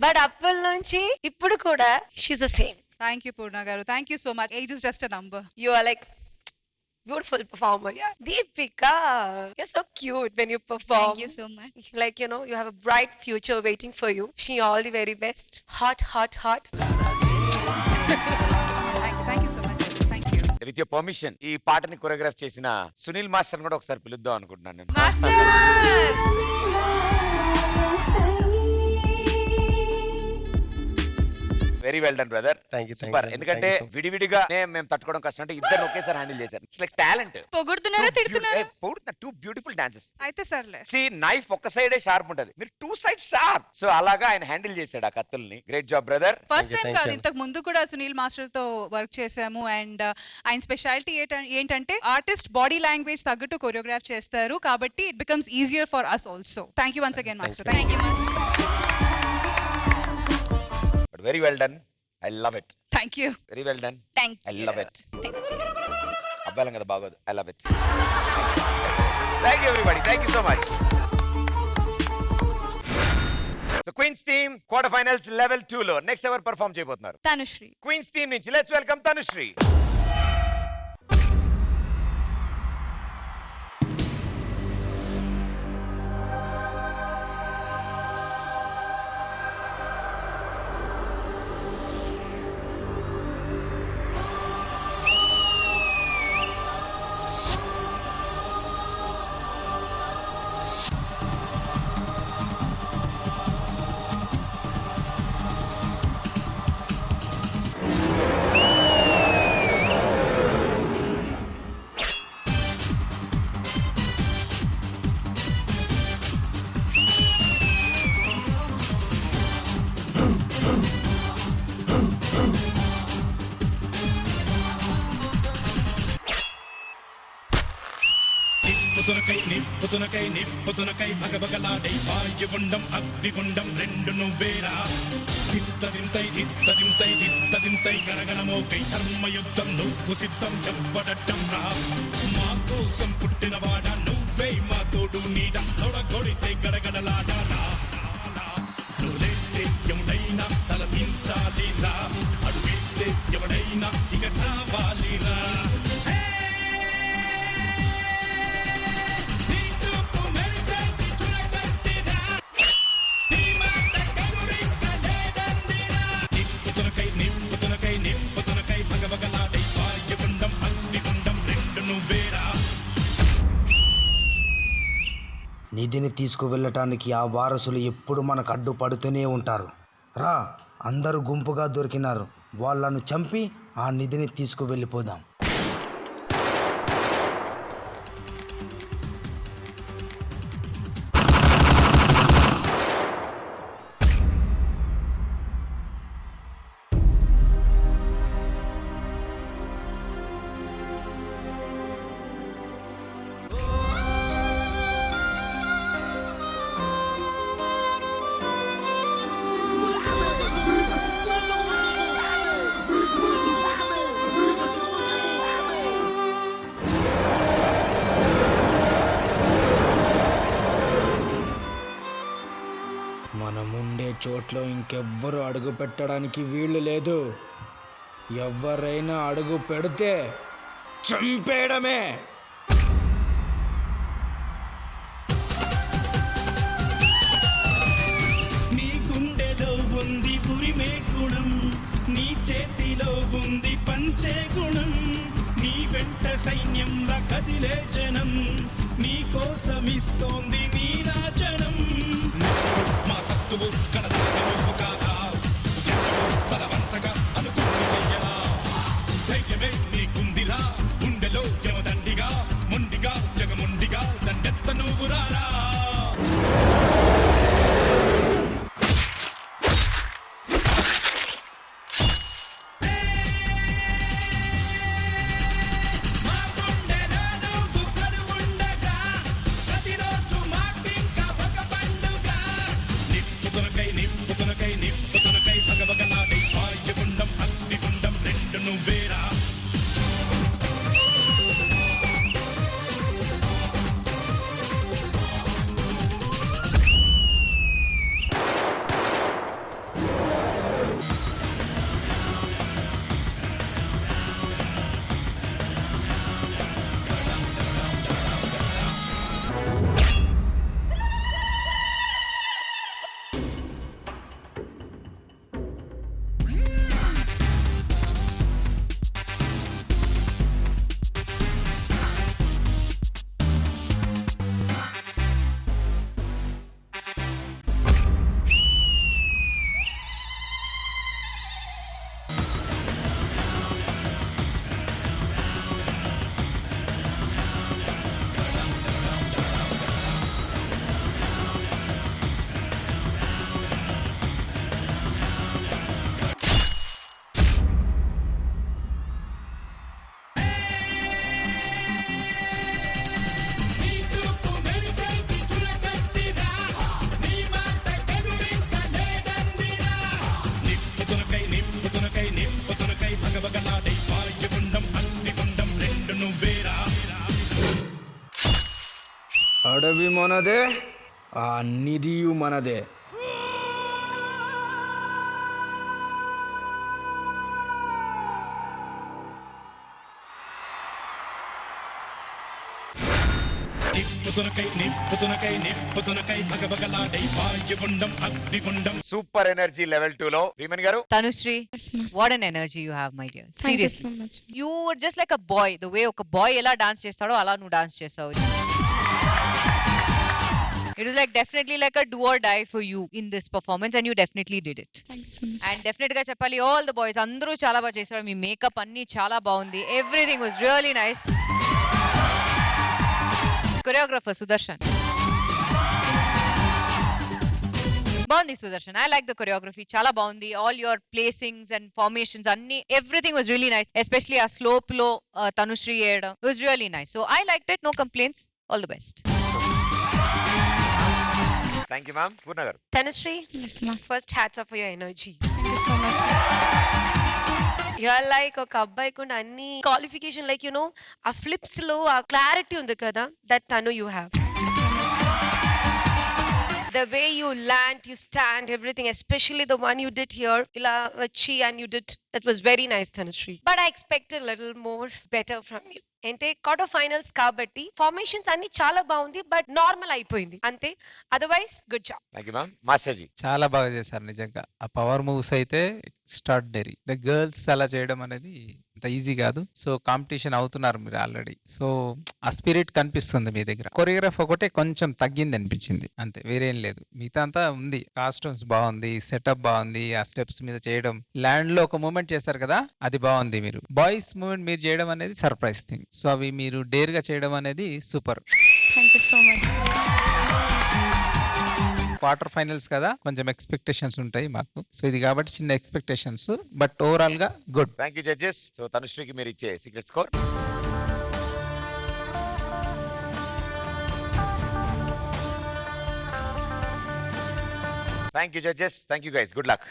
But అప్పటి నుంచి ఇప్పుడు కూడా she's the same. Thank you, Purna garu. Thank you so much. Age is just a number. You are like beautiful performer. Yeah. Deepika, you're so cute when you perform. Thank you so much. Like, you know, you have a bright future waiting for you. She all the very best. Hot. Thank you so much. Thank you. With your permission ఈ పాటని choreograph చేసిన Sunil master కూడా ఒకసారి పిలుద్దాం అనుకుంటున్నాను నేను. Master! Very well done brother. Thank you super. ఎందుకంటే విడివిడిగా మేము తట్టుకోవడం కష్టం, అంటే ఇద్దరు ఒకేసారి హ్యాండిల్ చేశారు. It's like talent. పొగుడుతున్నారా తిడుతున్నారా? పొగుడుతున్నా. 2 బ్యూటిఫుల్ డాన్సెస్. అయితే సర్లే. సి నైఫ్ ఒక్క సైడే షార్ప్ ఉంటది, మీరు 2 సైడ్స్ షార్ప్. సో అలాగా ఆయన హ్యాండిల్ చేశాడు ఆ కత్తుల్ని. Great job brother. First time కాదు, ఇంతకు ముందు కూడా సునీల్ మాస్టర్ తో వర్క్ చేశాము. అండ్ ఆయన స్పెషాలిటీ ఏంటంటే ఆర్టిస్ట్ బాడీ లాంగ్వేజ్ తగ్గట్టు కొరియోగ్రాఫ్ చేస్తారు, కాబట్టి it becomes easier for us also. Thank you once again master. Thank you, Master. But very well done. I love it. Thank you. Very well done. Thank I you. Love it. అబ్బాయిలం కదా బాగోదు. I love it. Thank you everybody. Thank you so much. So queens team quarter finals level 2 లో next ఎవరు perform చేయబోతున్నారు? Tanushri. Queens team నుంచి let's welcome Tanushri. నిప్పుతునకై భగభగలాడై వాయుగుండం అగ్నిగుండం రెండు నువ్వేరా. తిత్తదింతై గరగనమోకై ధర్మయుద్ధం నువ్వు సిద్ధం ఎవ్వడట్టం రా. మా కోసం పుట్టినవాడా నువ్వే మా తోడు నీడ. తొడగొడితే గడగడలాడాలా. నువ్వు లేస్తే ఎవడైనా తల దించాలిరా. అడుగేస్తే ఎవడైనా ఇక చావాలిరా. నిప్పుతునకై భగభగలాడై వాయుగుండం అగ్నిగుండం రెండు నువ్వేరా. నిధిని తీసుకువెళ్ళటానికి ఆ వారసులు ఎప్పుడు మనకు అడ్డుపడుతూనే ఉంటారు. రా, అందరూ గుంపుగా దొరికినారు. వాళ్ళను చంపి ఆ నిధిని తీసుకువెళ్ళిపోదాం. మనముండే చోట్లో ఇంకెవ్వరు అడుగు పెట్టడానికి వీలు లేదు. ఎవరైనా అడుగు పెడితే చంపేయడమే. నీ గుండెలో ఉంది పురిమే గుణం, నీ చేతిలో ఉంది పంచే గుణం, నీ వెంట సైన్యంలా కదిలే జనం, నీ కోసమిస్తోంది నీ రాజనం. మా సత్తువు కడసాగము కాదా, బలవంతగా అనుకుంది చెయ్యరా, ధైర్యమే నీకుందిరా, గుండెలో యమదండిగా, మొండిగా జగముండిగా దండెత్త నువ్వు రారా. అడవి మనదే, ఆ నిధియు మనదే. సూపర్ ఎనర్జీ లెవెల్ 2 లో రీమన్ గారు. Tanushri, what an energy you have my dear. Seriously you just like a boy. The way ఒక బాయ్ ఎలా డాన్స్ చేస్తాడో అలా నువ్వు డాన్స్ చేస్తావు. It was like definitely like a do or die for you in this performance and you definitely did it. Thank you so much. And definitely గా చెప్పాలి, all the boys అందరూ చాలా బాగా చేశారు. మీ మేకప్ అన్ని చాలా బాగుంది. Everything was really nice. Choreographer Sudarshan. బాగుంది Sudarshan. I like the choreography. చాలా బాగుంది. All your placings and formations అన్ని everything was really nice. Especially ఆ slope లో తనుశ్రీ చేయడం. It was really nice. So I liked it. No complaints. All the best. Thank you ma'am. Poorna garu. Tanushree, Yes, ma'am. first hats off for your energy. Thank you so much. You are like ఒక అబ్బాయికి ఉన్న అన్ని qualification, like you know ఆ flips లో ఆ clarity ఉంది కదా, that తను you have. The way you land, you stand, everything, especially the one you did here, ila vachi and you did, that was very nice, Tanushree. But I expected a little more better from you. అంటే quarter finals కాబట్టి formations అన్ని చాలా బాగుంది, but normal అయిపోయింది అంతే. Otherwise good job. Thank you ma'am. Master ji. చాలా బాగా చేశారు నిజంగా. ఆ పవర్ మూవ్స్ అయితే ఎక్స్ట్రాడినరీ. గర్ల్స్ అలా చేయడం అనేది అంత ఈజీ కాదు. సో కాంపిటీషన్ అవుతున్నారు మీరు ఆల్రెడీ. సో ఆ స్పిరిట్ కనిపిస్తుంది మీ దగ్గర. కొరియోగ్రాఫ్ ఒకటే కొంచెం తగ్గింది అనిపించింది అంతే, వేరేం లేదు. మిగతా అంతా ఉంది. కాస్ట్యూమ్స్ బాగుంది, సెటప్ బాగుంది, ఆ స్టెప్స్ మీద చేయడం, ల్యాండ్ లో ఒక మూమెంట్ చేశారు కదా అది బాగుంది. మీరు బాయ్స్ మూమెంట్ మీరు చేయడం అనేది సర్ప్రైజ్ థింగ్. సో అవి మీరు డేర్ గా చేయడం అనేది super. Thank you so much. Quarter finals కదా, కొంచెం ఎక్స్పెక్టేషన్స్ ఉంటాయి మాకు. సో ఇది కాబట్టి చిన్న ఎక్స్పెక్టేషన్స్, బట్ ఓవరాల్ గా good. Thank you judges. So తనుశ్రీకి మీరు ఇచ్చే secret score. Thank you judges. Thank you guys. Good luck.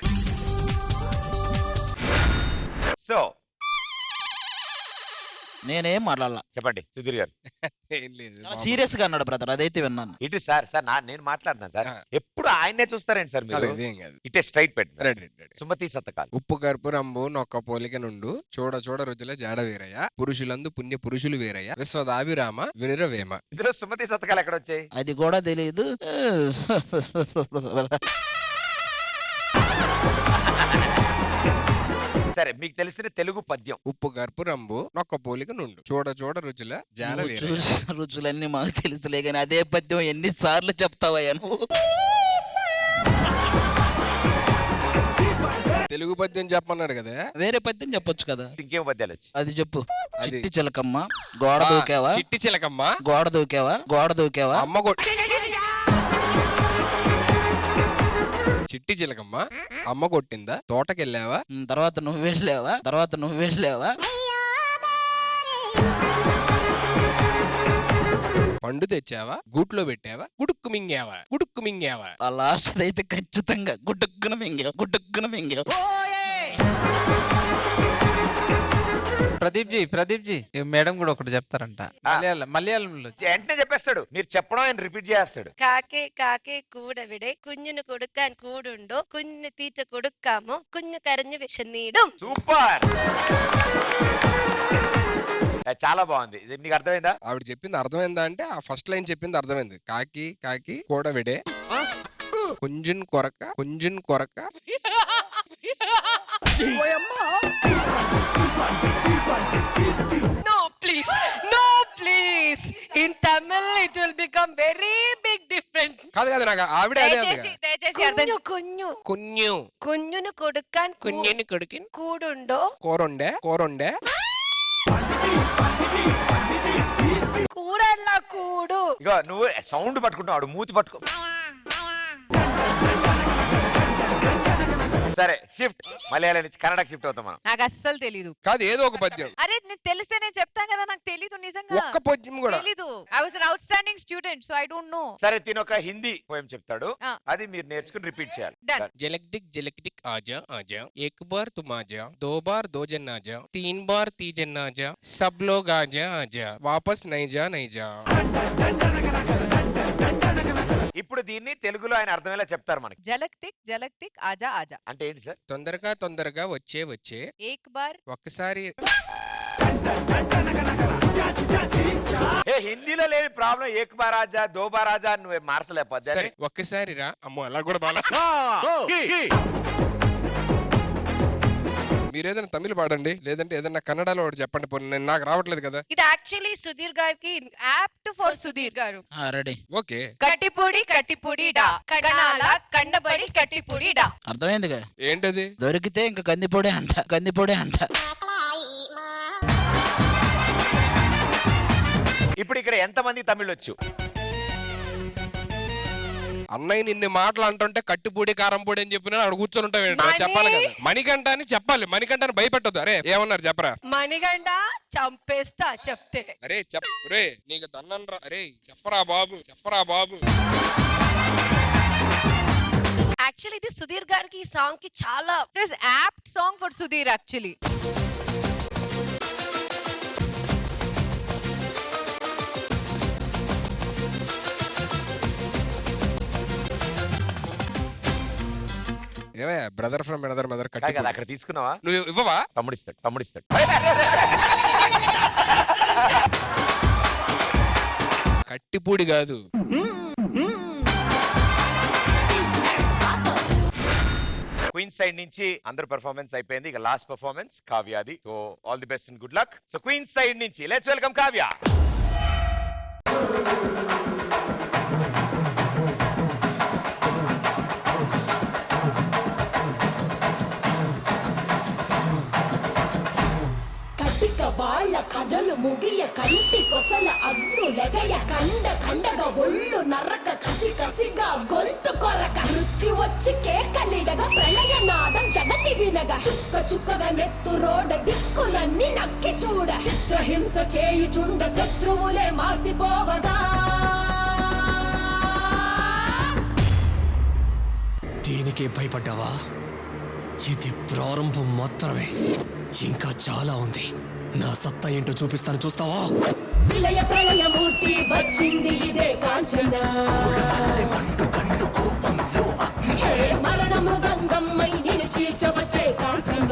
So నేనేం మాట్లాడాల. చెప్పండి సుధీర్ గారు. ఏం లేదు చాలా సీరియస్ గా అన్నాడు బ్రదర్, అదైతే విన్నాను. ఇటు సార్ నేను మాట్లాడుతున్నాను సార్. ఎప్పుడు ఆయన్నే చూస్తారేంటి సార్ మీరు? ఇదేం కాదు. ఇటే స్ట్రైట్ పెట్టి రెడీ రెడీ. సుమతి సతకాలు. ఉప్పు కర్పూరంబు నొక్క పోలిక నుండు చూడ చూడ రుచుల జాడ వేరయ్య పురుషులందు పుణ్య పురుషులు వేరయ్య విశ్వదాభిరామ వినురవేమ. ఇందులో సుమతి సతకాలు ఎక్కడ వచ్చాయి? అది కూడా తెలియదు. సరే మీకు తెలిసిన తెలుగు పద్యం. ఉప్పు కర్పూరంబు నొక్క పోలిక నుండు చూడ చూడ రుచుల జాడ నువ్వు వేరయ్య. చూసిన రుచులన్నీ మాకు తెలుసులే కానీ అదే పద్యం ఎన్నిసార్లు చెప్తావయ్యా నువ్వు? తెలుగు పద్యం చెప్పమన్నాడు కదా, వేరే పద్యం చెప్పొచ్చు కదా. ఇంకేం పద్యాలు వచ్చి? అది చెప్పు. అది. చిట్టి చిలకమ్మ గోడ దూకావా, చిట్టి చిలకమ్మ గోడ దూకావా, గోడ దూకావా, అమ్మ చిట్టి చిలకమ్మ అమ్మ కొట్టిందా, తోటకెళ్ళావా, తర్వాత నువ్వు వెళ్ళావా, తర్వాత నువ్వు వెళ్ళావా, పండు తెచ్చావా, గూట్లో పెట్టావా, గుడుక్కు మింగావా, గుడుక్కు మింగావా. ఆ లాస్ట్ అయితే ఖచ్చితంగా గుడ్డుక్కున మింగావు, గుడ్డుక్కున మింగావు. ప్రదీప్ జీ మేడం కూడా ఒకటి చెప్తారంట మలయాళంలో. వెంటనే చెప్పేస్తాడు, మీరు చెప్పడం ఆయన రిపీట్ చేస్తాడు. കാക്കേ കാക്കേ കൂടവിടെ കുഞ്ഞിന് കൊടുക്കാൻ കൂടുണ്ടോ കുഞ്ഞിന് തീറ്റ കൊടുക്കാമോ കുഞ്ഞു കരഞ്ഞു വിശന്നീടും. సూపర్. చాలా బాగుంది. ఇది నీకు అర్థమైందా? ఆవిడ చెప్పింది అర్థమైందా అంటే ఆ ఫస్ట్ లైన్ చెప్పింది అర్థమైంది. కాకి కాకి కూడవిడే కొంచెం కొరక కొంచెం కొరక. No please, no please. In Tamil it will become very big difference. కాదు కాదు నాకు ఆవిడ అదే అంది కదా. దయచేసి అర్థం. കുഞ്ഞു కుഞ്ഞു കുഞ്ഞിന് കൊടുക്കാൻ కుഞ്ഞിని కొడుకి കൂടുണ്ടോ కూరొండే కూరొండే. కూడల్లా కూడు. ఇగో నువ్వు సౌండ్ పట్టుకుంటావు, మూతి పట్టుకో. సరే షిఫ్ట్, మలయాళం నుంచి కన్నడకి షిఫ్ట్ అవుతాం మనం. నాకు అస్సలు తెలీదు. కాదు ఏదో ఒక పద్యం. అరే నేను తెలిస్తే నేను చెప్తాను కదా, నాకు తెలీదు నిజంగా. ఒక్క పద్యం కూడా తెలీదు. I was an outstanding student so I don't know. సరే తిను ఒక హిందీ పోయం చెప్తాడు, ఆ. అది మీరు నేర్చుకుని రిపీట్ చేయాలి. Done. జలక్ దిక్ ఆజా ఆజా ఏక్ బార్ తుమ్ ఆజా దో బార్ దో జన్ ఆజా తీన్ బార్ తీజన్ ఆజా సబ్ లోగ్ ఆజా ఆజా వాపస్ నైజా నైజా. ఇప్పుడు దీన్ని తెలుగులో ఆయన అర్థమయ్యేలా చెప్తారు మనకి. జలక్ తిక్ ఆజా ఆజా అంటే ఏంటి సార్? తొందరగా తొందరగా వచ్చే వచ్చే ఏక్ బార్. ఒక్కసారి. ఏ హిందీలో లేని ప్రాబ్లం, ఏక్ బార్ ఆజా దో బార్ ఆజా నువ్వు మార్చలే సరే పద్యాన్ని. ఒక్కసారి రా. అమ్మో అలా కూడా బాగా. మీరు ఏదైనా తమిళ పాడండి, లేదంటే ఏదైనా కన్నడలో ఒకటి చెప్పండి. పోనీ నాకు రావట్లేదు కదా. ఇది యాక్చువల్లీ సుధీర్ గారికి యాప్ట్ ఫర్ సుధీర్ గారు. రెడీ. ఓకే. కట్టిపూడి డా కణాల కండబడి కట్టిపూడి డా. అర్థమైందిగా. ఏంటది? దొరికితే ఇంకా కందిపొడే అంట, కందిపొడే అంట. ఇప్పుడు ఇక్కడ ఎంతమంది తమిళ్ వచ్చు? అన్నయ్య నిన్ను మాటలు అంటుంటే కట్టుపూడి కారం పొడి అని చెప్పిన అక్కడ కూర్చొని ఉంటావు. చెప్పాలి కదా మణికంఠ అని చెప్పాలి. మణికంఠని భయపెట్టద్దు. అరే ఏమన్నారు చెప్పరా? మణిగంట చంపేస్తా చెప్తే. అరే రే నీకు దన్నం రా. అరే చెప్పరా బాబు, చెప్పరా బాబు. యాక్చువల్లీ ఇది సుధీర్ గారికి ఈ సాంగ్ కి చాలా apt song for Sudheer actually. ఏమే బ్రదర్ ఫ్రమ్ అనదర్ మదర్ కాదు కదా, అక్కడ తీసుకున్నావా? నువ్వు ఇవ్వవా? తమ్ముడిస్తాడు. కట్టిపూడి కాదు. క్వీన్ సైడ్ నుంచి అందరు పర్ఫార్మెన్స్ అయిపోయింది. ఇక లాస్ట్ పర్ఫార్మెన్స్ కావ్యాది. So all the best and good luck. So queen side నుంచి లెట్స్ వెల్కమ్ కావ్య. వాళ్ళ కథలు ముగియ కంటి కొసల అగ్నులెగయ కండ కండగా ఒళ్ళు నరక కసి కసిగా గొంతు కొరక మృత్యు వచ్చి కేకలిడగా ప్రళయ నాదం జగతి వినగా చుక్క చుక్కగా నెత్తు రోడ దిక్కులన్నీ నక్కి చూడ చిత్రహింస చేయుచుండ శత్రువులే మాసిపోవగా దీనికే భయపడ్డావా? ఇది ప్రారంభం మాత్రమే, ఇంకా చాలా ఉంది. నా సత్తా ఏంటో చూపిస్తాను, చూస్తావా? విలయ ప్రళయమూర్తి వచ్చింది ఇదే కాంచన మరణ మృదంగమ్మై నేను చీల్చవచ్చే కాంచన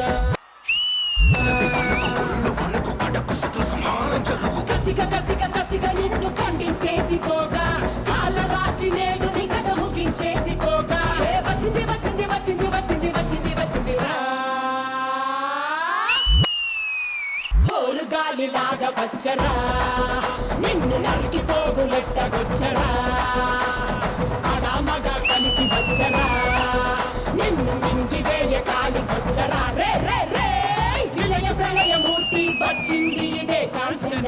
కసిక కసిక కసిక నిన్ను ఖండించేసి పోగా కాల రాచి నేడు నికట ముగించేసి పోగా వచ్చింది వచ్చింది వచ్చింది వచ్చింది వచ్చింది వచ్చింది రా గాలిలాగా వచ్చరా నిన్ను నరికి పోగులెట్టగొచ్చరా అడామగా కలిసి వచ్చరా నిన్ను మింగివేయ కాలికొచ్చరా రే రే రే విలయ ప్రళయమూర్తి వచ్చింది ఇదే కాంచన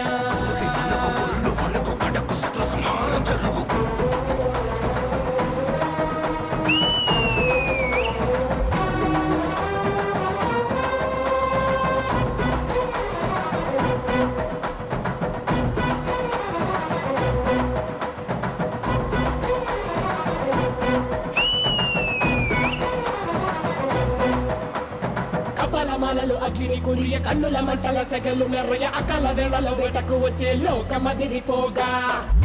కపలమాలలు అగ్ని కురియ కన్నుల మంటల సెగలు మెర్రయ అకల వేళలో వేటకు వచ్చే లోకమదిరిపోగా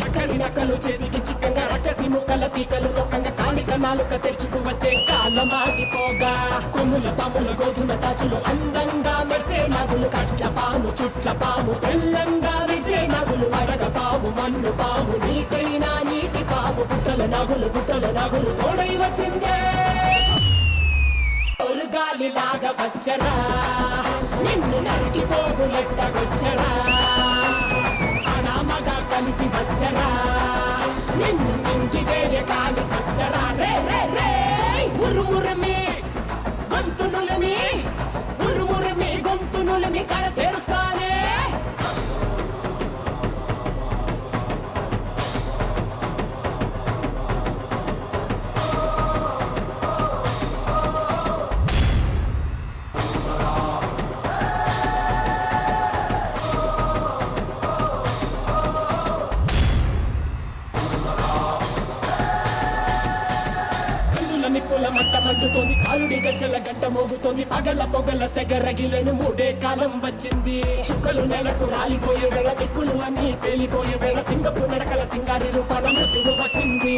అక్కడి నక్కలు చేతికి చిక్కంగా రకసి ముక్కల పీకలు లోకంగా కాళిక నాలుక తెరుచుకు వచ్చే కాలమాగిపోగా కొమ్ముల పాముల గోధుమ తాచులు అందంగా మెరిసే నాగులు కట్ల పాము చుట్ల పాము తెల్లంగా మెరిసే నాగులు అడగ పాము మన్ను పాము నీటైన నీటి పాము బుట్టల నాగులు తోడై వచ్చిందే గాలిలాగా వచ్చరా నిన్ను నరికి పోగులెట్టగొచ్చరా అడామగా కలిసి వచ్చరా నిన్ను మింగివేయ కాలికొచ్చరా రే రే రే ఉరుమురమి గొంతునులమి ఉరుమురమి గొంతునులమి కడ తెరుస్తానే నిప్పుల మట్ట మండుతోంది కాలుడి గజ్జల గంట మోగుతోంది పగల పొగల సెగరగిలను మూడే కాలం వచ్చింది చుక్కలు నెలకు రాలిపోయే వేళ దిక్కులు అన్ని పేలిపోయే వేళ సింగపు నడకల సింగారి రూపాల మృత్యువు వచ్చింది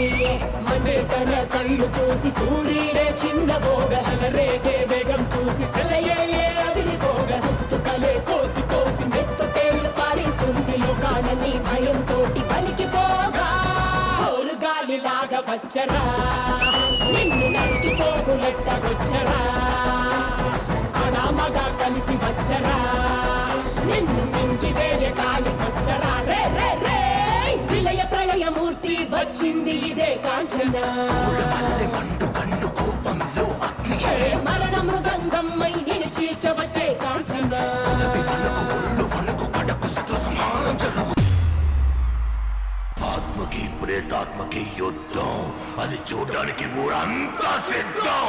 మండే తన కళ్ళు చూసి సూర్యుడే చిన్న బోగ చలరేగే వేగం చూసి సెలయేళ్ళే అదిరిపోగ గుర్తుకలే కోసి కోసి మెత్తుటేళ్లు పారిస్తుంది లోకాలన్నీ భయంతోటి పలికిపోగా గాలిలాగా వచ్చరా నిన్ను నరికి పోగులెట్టగొచ్చరా అడామగా కలిసి వచ్చరా నిన్ను మింగివేయ కాలికొచ్చరా రే రే రే విలయ ప్రళయమూర్తి వచ్చింది ఇదే కాంచన మరణ మృదంగమ్మై నేను చీల్చవచ్చే కాంచన ఆత్మకి ప్రేతాత్మకి యుద్ధం అది చూడడానికి ఊరంతా సిద్ధం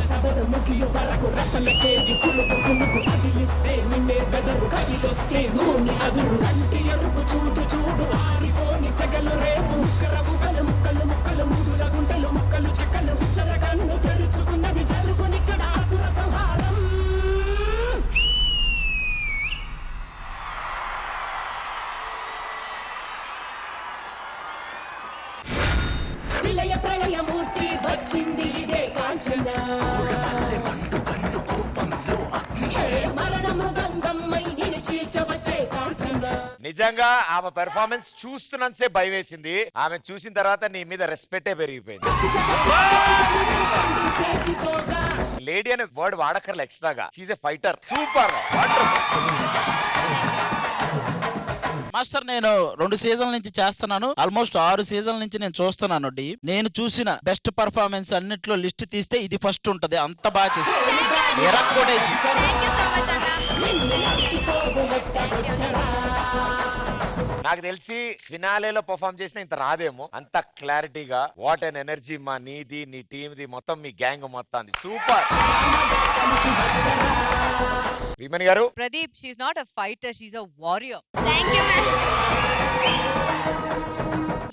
సబద ముగియు వరకు రెప్పలకేది కులుకు కులుకు అదిలిస్తే నిన్నే బెదరు కదిలొస్తే భూమి అదురు కంటి ఎరుపు చూడు చూడు ఆరిపోని సెగలు రేపు పుష్కర ముక్కలు ముక్కలు ముక్కలు ముడుల గుంటలు ముక్కలు చెక్కలు చిచ్చర కన్ను తెరుచుకున్నది జరుగునిక్కడ అసుర సంహారం విలయ ప్రళయమూర్తి వచ్చింది ఇదే కాంచన మరణ మృదంగమ్మై నేను చీల్చవచ్చే కాంచన నిజంగా ఆమె పెర్ఫార్మెన్స్ చూస్తున్నంతసేపు భయం వేసింది. ఆమె చూసిన తర్వాత నీ మీద రెస్పెక్టే పెరిగిపోయింది. చేసి పోగా లేడీ అనే వర్డ్ వాడక్కర్లే ఎక్స్ట్రాగా. She's a fighter. Super. Master నేను 2 సీజన్ల నుంచి చేస్తున్నాను, ఆల్మోస్ట్ 6 సీజన్ల నుంచి నేను చూస్తున్నాను. నేను చూసిన బెస్ట్ పర్ఫార్మెన్స్ అన్నిట్లో లిస్ట్ తీస్తే ఇది ఫస్ట్ ఉంటది. అంత బాగా చేసి ఎరక్కొడేసి. నాకు తెలిసి ఫినాలేలో పర్ఫామ్ చేసిన ఇంత రాదేమో, అంత క్లారిటీగా. వాట్ అండ్ ఎనర్జీ మా నీది, నీ టీమ్ది, మొత్తం మీ గ్యాంగ్ మొత్తం. Super. Priyamani garu. Pradeep, she's not a fighter, she's a warrior. Thank you ma'am.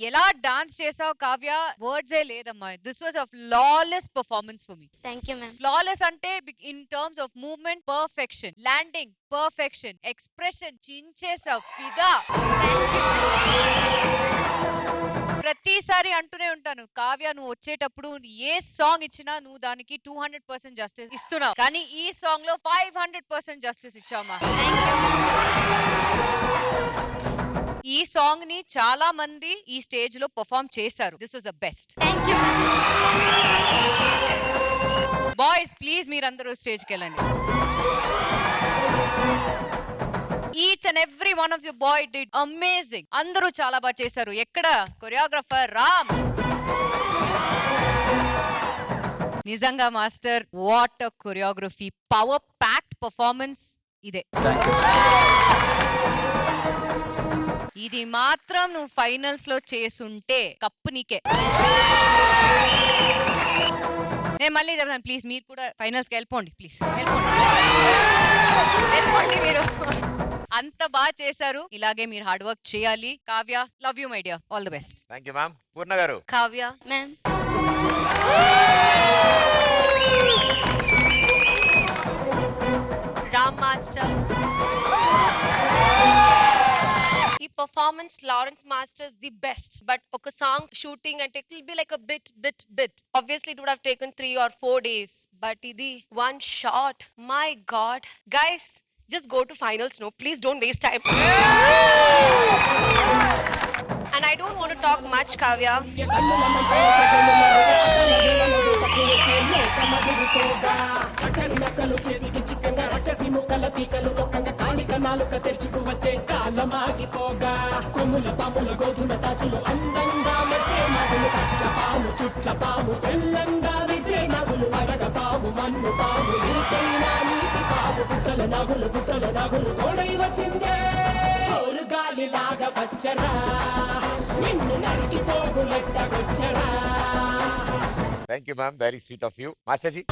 ఎలా డాన్స్ చేసావు కావ్య, వర్డ్స్ ఏ లేదమ్మా. This was a flawless performance for me. Thank you ma'am. Flawless అంటే in terms of movement perfection, landing perfection, expression చించేసావు. ఫిదా. ప్రతిసారి అంటూనే ఉంటాను, కావ్య నువ్వు వచ్చేటప్పుడు ఏ సాంగ్ ఇచ్చినా నువ్వు దానికి 200% జస్టిస్ ఇస్తున్నావు, కానీ ఈ సాంగ్ లో 500% జస్టిస్ ఇచ్చావమ్మా. ఈ సాంగ్ ని చాలా మంది ఈ స్టేజ్ లో పర్ఫార్మ్ చేశారు. This is the best. Thank you. Boys please మీరందరూ స్టేజ్కి వెళ్ళండి. Each and every one of you boy did amazing. అందరూ చాలా బాగా చేశారు. ఎక్కడ కొరియోగ్రాఫర్ రామ్. నిజంగా master, what a choreography, power packed performance. ఇదే ఇది మాత్రం నువ్వు ఫైనల్స్ లో చేసుంటే కప్పు నీకే. నేను మళ్ళీ చెప్తాను, ప్లీజ్ మీరు కూడా ఫైనల్స్ కి వెళ్ళిపోండి. ప్లీజ్ వెళ్ళిపోండి మీరు. అంత బాగా చేశారు. ఇలాగే మీరు హార్డ్ వర్క్ చేయాలి. Kavya, love you my dear, all the best. Thank you ma'am. Poorna garu. Kavya ma'am. Ram master. ఈ performance Lawrence master's the best. But ఒక సాంగ్ షూటింగ్ అంటే it will be like a bit. Obviously it would have taken 3 or 4 days. But ఇది one shot. My God. Guys, just go to finals. No, please don't waste time. And I don't want to talk much, Kavya. చేతికి చిక్కంగా రక్కసి ముక్కల పీకలు నొక్కంగా కాళిక నాలుక తెరుచుకు వచ్చే కాలమాగిపోగా కొమ్ముల పాముల గోధుమ తాచులు అందంగా మెరిసే నగులు కట్ల పాము చుట్ల పాము తెల్లంగా మెరిసే నగులు అడగ పాము మన్ను పాము నీటైన నీటి పాము బుట్టల నగులు తోడై వచ్చిందే జోరు గాలిలాగా వచ్చరా నిన్ను నరికి పోగులెట్టగొచ్చరా. Thank you ma'am, very sweet of you. Master ji.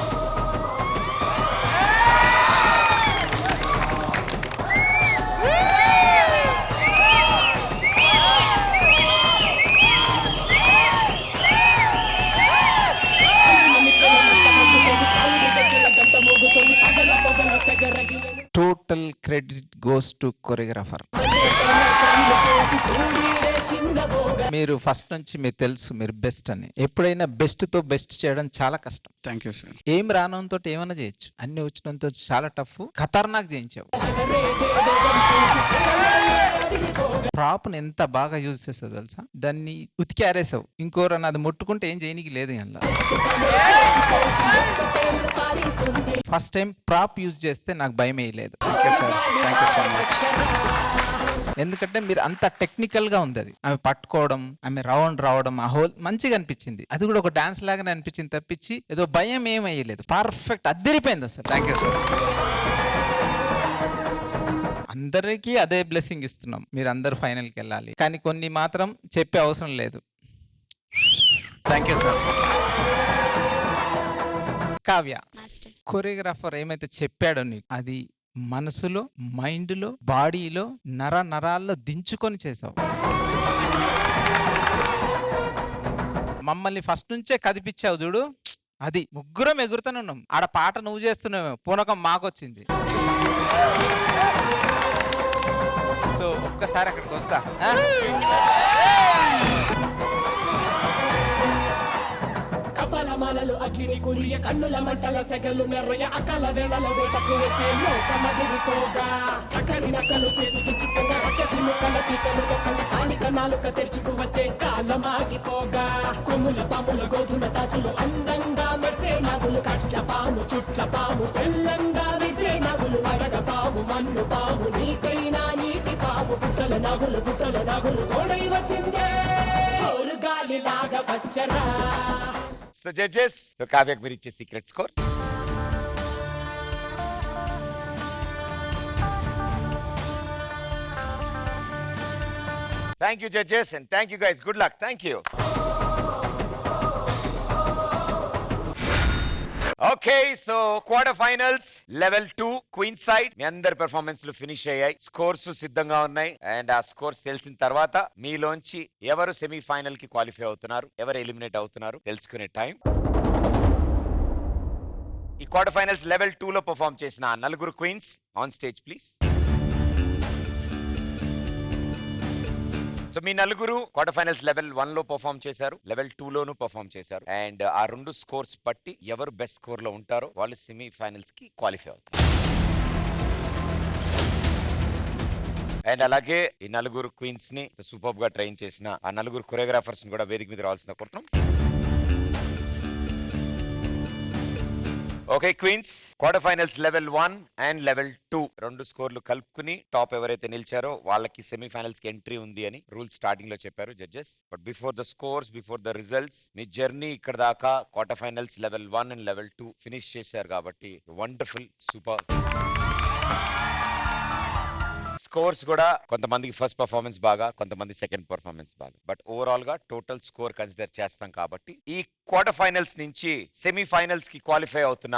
Total credit goes to choreographer. మీరు ఫస్ట్ నుంచి మీరు తెలుసు మీరు బెస్ట్ అని. ఎప్పుడైనా బెస్ట్ తో బెస్ట్ చేయడం చాలా కష్టం. Thank you sir. ఏం రానంతో ఏమైనా చేయొచ్చు, అన్ని వచ్చినంతో చాలా టఫ్. ఖతర్నాక్ చేయించావు. ప్రాప్ ఎంత బాగా యూజ్ చేస్తావు తెలుసా, దాన్ని ఉతికి ఆరేసావు. ఇంకోరన్నా అది ముట్టుకుంటే ఏం చేయనికి లేదు. అందులో ఫస్ట్ టైం ప్రాప్ యూజ్ చేస్తే నాకు భయం వేయలేదు. ఎందుకంటే మీరు అంత టెక్నికల్ గా ఉంది. అది ఆమె పట్టుకోవడం, ఆమె రౌండ్ రావడం, ఆ హోల్ మంచిగా అనిపించింది. అది కూడా ఒక డాన్స్ లాగానే అనిపించింది తప్పించి ఏదో భయం ఏమయ్యలేదు. పర్ఫెక్ట్ అద్దరిపోయింది అసలు. Thank you sir. అందరికీ అదే బ్లెస్సింగ్ ఇస్తున్నాం. మీరు అందరు ఫైనల్కి వెళ్ళాలి, కానీ కొన్ని మాత్రం చెప్పే అవసరం లేదు. Thank you sir. Kavya, master. Choreographer ఏమైతే చెప్పాడో నీకు అది మనసులో, మైండ్లో, బాడీలో, నరాల్లో దించుకొని చేసావు. మమ్మల్ని ఫస్ట్ నుంచే కదిపించావు చూడు. అది ముగ్గురం ఎగురుతూనే ఉన్నాం. ఆడ పాట నువ్వు చేస్తున్నావు, పూనకం మాకొచ్చింది. సో ఒక్కసారి అక్కడికి వస్తా. కపాలమా జ్వాలలు అగ్ని కురియ కన్నుల మంటల సెగలు మెర్రయ అకాల వేళల వేటకు వచ్చే లోకమదిరిపోగా అక్కడి నక్కలు చేతికి చిక్కగా రక్కసి ముక్కల పీకలు మొక్కంగా కాళిక నాలుక తెరుచుకు వచ్చే కాలమాగిపోగా కొమ్ముల పాముల గోధుమ తాచులు అందంగా మెరిసే నాగులు కట్ల పాము చుట్ల పాము తెల్లంగా మెరిసే నాగులు అడగ పాము మన్ను పాము నీటైనా నీటి పాము బుట్టల నాగులు తోడై వచ్చిందే గాలి లాగా వచ్చరా. సో జడ్జెస్, సో కావ్యకు మీరు ఇచ్చే secret score thank you judges and thank you guys. Good luck. Thank you. Okay, so quarter finals level 2 queen side మీ అందరి పెర్ఫార్మెన్స్ లు ఫినిష్ అయ్యాయి. స్కోర్స్ సిద్ధంగా ఉన్నాయి అండ్ ఆ స్కోర్స్ తెలిసిన తర్వాత మీలోంచి ఎవరు సెమీఫైనల్ కి క్వాలిఫై అవుతున్నారు, ఎవరు ఎలిమినేట్ అవుతున్నారు తెలుసుకునే టైం. ఈ క్వార్టర్ ఫైనల్స్ లెవెల్ 2 లో పర్ఫార్మ్ చేసిన ఆ నలుగురు queens on stage please. So మీ నలుగురు క్వార్టర్ ఫైనల్స్ లెవెల్ 1 లో పర్ఫార్మ్ చేశారు, లెవెల్ 2 లోను పర్ఫార్మ్ చేశారు అండ్ ఆ రెండు స్కోర్స్ బట్టి ఎవరు బెస్ట్ స్కోర్ లో ఉంటారో వాళ్ళు సెమీ ఫైనల్స్ కి క్వాలిఫై అవుతారు. అండ్ అలాగే ఈ నలుగురు క్వీన్స్ ని సూపర్ గా ట్రైన్ చేసిన ఆ నలుగురు కొరియోగ్రాఫర్స్ ని కూడా వేదిక మీద రావాల్సిన కోరుతున్నాం. Okay queens, quarter finals level 1 and level 2 రెండు స్కోర్లు కలుపుకుని టాప్ ఎవరైతే నిలిచారో వాళ్ళకి సెమీఫైనల్స్ కి ఎంట్రీ ఉంది అని రూల్ స్టార్టింగ్ లో చెప్పారు judges. But before the scores, before the results, me journey ఇక్కడ దాకా quarter finals level 1 and level 2 finish చేశారు కాబట్టి వండర్ఫుల్, సూపర్. స్కోర్స్ కూడా కొంతమందికి ఫస్ట్ పర్ఫార్మెన్స్ బాగా, కొంతమంది సెకండ్ పర్ఫార్మెన్స్ బాగా, బట్ ఓవరాల్ గా టోటల్ స్కోర్ కన్సిడర్ చేస్తాం కాబట్టి ఈ క్వార్టర్ ఫైనల్స్ నుంచి సెమీఫైనల్స్ కి క్వాలిఫై అవుతున్న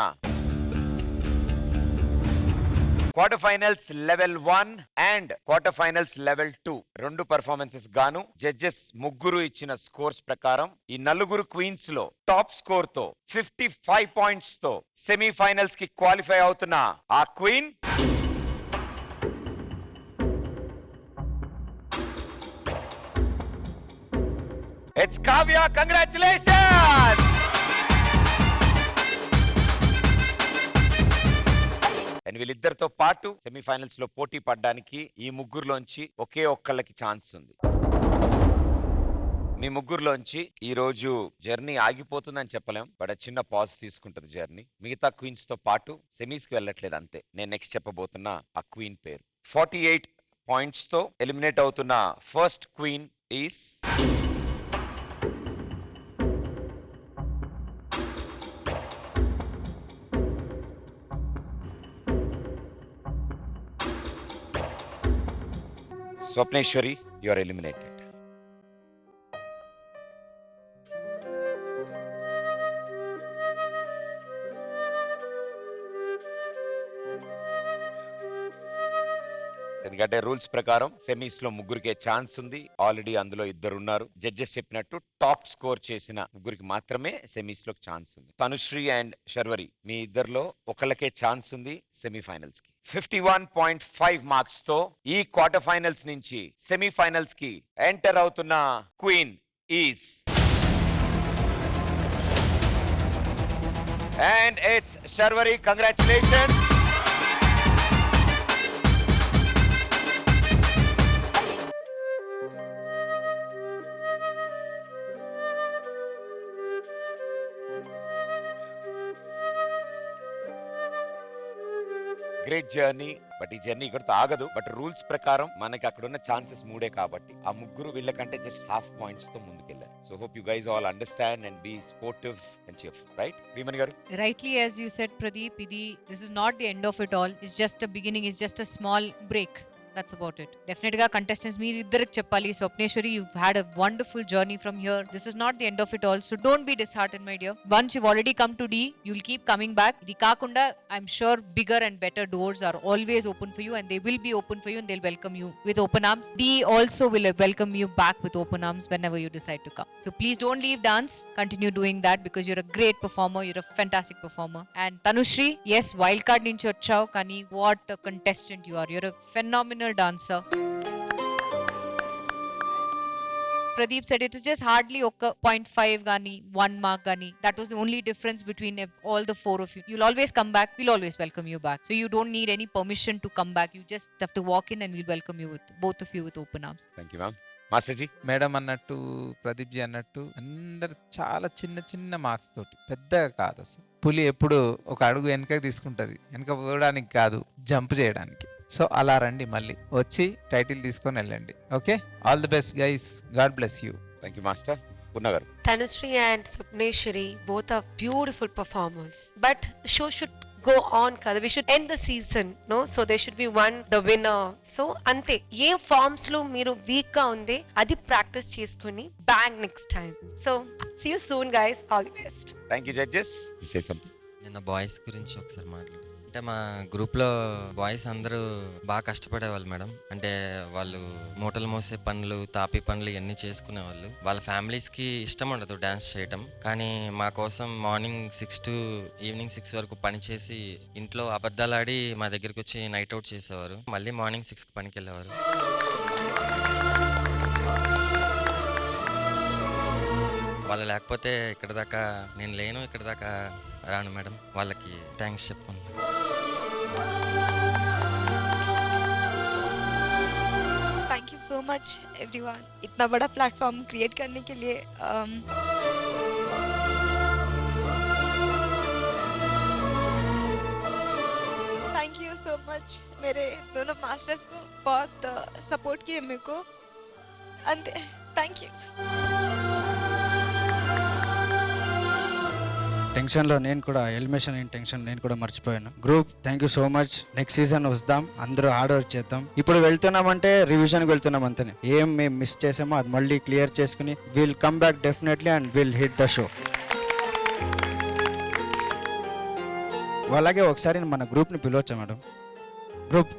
quarter finals level 1 and quarter finals level 2 రెండు పర్ఫార్మెన్సెస్ గాను జడ్జెస్ ముగ్గురు ఇచ్చిన స్కోర్స్ ప్రకారం ఈ నలుగురు క్వీన్స్ లో టాప్ స్కోర్ తో 55 పాయింట్స్ తో సెమీఫైనల్స్ కి క్వాలిఫై అవుతున్న ఆ queen It's Kavya. Congratulations! And వీళ్ళిద్దరితో పాటు సెమీఫైనల్స్ లో పోటీ పడడానికి ఈ ముగ్గురులోంచి ఒకే ఒక్కళ్ళకి ఛాన్స్ ఉంది. మీ ముగ్గురులోంచి ఈ రోజు జర్నీ ఆగిపోతుందని చెప్పలేం, బట్ చిన్న పాజ్ తీసుకుంటుంది జర్నీ. మిగతా క్వీన్స్ తో పాటు సెమీస్ కి వెళ్ళట్లేదు అంతే. నేను నెక్స్ట్ చెప్పబోతున్న ఆ క్వీన్ పేరు 48 పాయింట్స్ తో ఎలిమినేట్ అవుతున్న first queen is Swapneshwari. You are eliminated. ఎందుకంటే రూల్స్ ప్రకారం సెమీస్ లో ముగ్గురికే ఛాన్స్ ఉంది, ఆల్రెడీ అందులో ఇద్దరు ఉన్నారు. జడ్జెస్ చెప్పినట్టు టాప్ స్కోర్ చేసిన ముగ్గురికి మాత్రమే సెమీస్ లో ఛాన్స్ ఉంది. తనుశ్రీ అండ్ శర్వరి మీ ఇద్దరిలో ఒకళ్ళకే ఛాన్స్ ఉంది సెమీఫైనల్స్ కి. 51.5 మార్క్స్ తో ఈ క్వార్టర్ ఫైనల్స్ నుంచి సెమీఫైనల్స్ కి ఎంటర్ అవుతున్న queen is and it's Sharvari. Congratulations. Great journey. But ఈ జర్నీ ఇక్కడ ఆగదు. బట్ రూల్స్ ప్రకారం మనకి అక్కడ ఉన్న ఛాన్సెస్ 3 కాబట్టి ఆ ముగ్గురు వీళ్ళకంటే జస్ట్ హాఫ్ పాయింట్స్ తో ముందుకెళ్ళారు. So hope you guys all understand and be sportive and cheerful, right? Bhimani garu, Rightly as you said, Pradeep, this is not the end of it all. It's just a beginning. It's just a small break. That's about it. Definitely contestants మీరు ఇద్దరికి చెప్పాలి. Swapneshwari, you've had a wonderful journey from here. This is not the end of it all. So don't be disheartened, my dear. Once you've already come to D, you'll keep coming back. ఇది కాకుండా I'm sure bigger and better doors are always open for you and they will be open for you and they'll welcome you with open arms. D also will welcome you back with open arms whenever you decide to come. So please don't leave dance. Continue doing that because you're a great performer. You're a fantastic performer. And Tanushri, yes, wildcard నుంచి వచ్చావు కానీ what a contestant you are. You're a phenomenal dancer. Pradeep said, it is just hardly 0.5 gani, 1 mark gani. That was the only difference between all the 4 of you. You'll always come back. We'll always welcome you back. So you don't need any permission to come back. You just have to walk in and we'll welcome you with both of you with open arms. Thank you ma'am. Master ji. Madam అన్నట్టు Pradeep G అన్నట్టు అందరు చాలా చిన్న చిన్న marks తోటి, పెద్దగా కాదు అసలు. పులి ఎప్పుడు ఒక అడుగు వెనకకి తీసుకుంటది, వెనక పోవడానికి కాదు, జంప్ చేయడానికి. సో అలా రండి, మళ్ళీ వచ్చి టైటిల్ తీసుకొని వెళ్ళండి. Okay, all the best guys, God bless you. Thank you master. Poorna garu. Tanushree and Swapneshwari both are beautiful performers, but show should go on kada. We should end the season, no? So there should be one the winner. So ante ఏ forms లో మీరు weak గా ఉంది అది practice చేసుకొని bang next time. So see you soon guys, all the best. Thank you judges. Say something. నిన్న boys గురించి ఒకసారి మాట్లాడు. అంటే మా గ్రూప్లో బాయ్స్ అందరూ బాగా కష్టపడేవాళ్ళు మేడం. అంటే వాళ్ళు మూటలు మోసే పనులు, తాపి పనులు ఇవన్నీ చేసుకునేవాళ్ళు. వాళ్ళ ఫ్యామిలీస్కి ఇష్టం ఉండదు డ్యాన్స్ చేయడం, కానీ మా కోసం మార్నింగ్ 6 to ఈవినింగ్ 6 వరకు పని చేసి ఇంట్లో అబద్ధాలు ఆడి మా దగ్గరికి వచ్చి నైట్ అవుట్ చేసేవారు. మళ్ళీ మార్నింగ్ 6కి పనికి వెళ్ళేవారు. వాళ్ళు లేకపోతే ఇక్కడ దాకా నేను లేను, ఇక్కడ దాకా రాను మేడం. వాళ్ళకి థ్యాంక్స్ చెప్పండి. Thank you so much everyone, इतना बड़ा प्लेटफॉर्म क्रिएट करने के लिए. थैंक यू सो मच मेरे दोनों मास्टर्स को, बहुत सपोर्ट किए मेरे को. अंते थैंक यू. టెన్షన్లో నేను కూడా ఎలిమినేషన్ అయిన టెన్షన్ నేను కూడా మర్చిపోయాను. Group thank you so much. Next season వస్తాం, అందరూ హార్డ్ వర్క్ చేద్దాం. ఇప్పుడు వెళ్తున్నామంటే రివిజన్కి వెళ్తున్నాం అంతనే. ఏం మేము మిస్ చేసామో అది మళ్ళీ క్లియర్ చేసుకుని will come back definitely and will hit the show. అలాగే ఒకసారి మన గ్రూప్ని పిలవచ్చా మేడం? గ్రూప్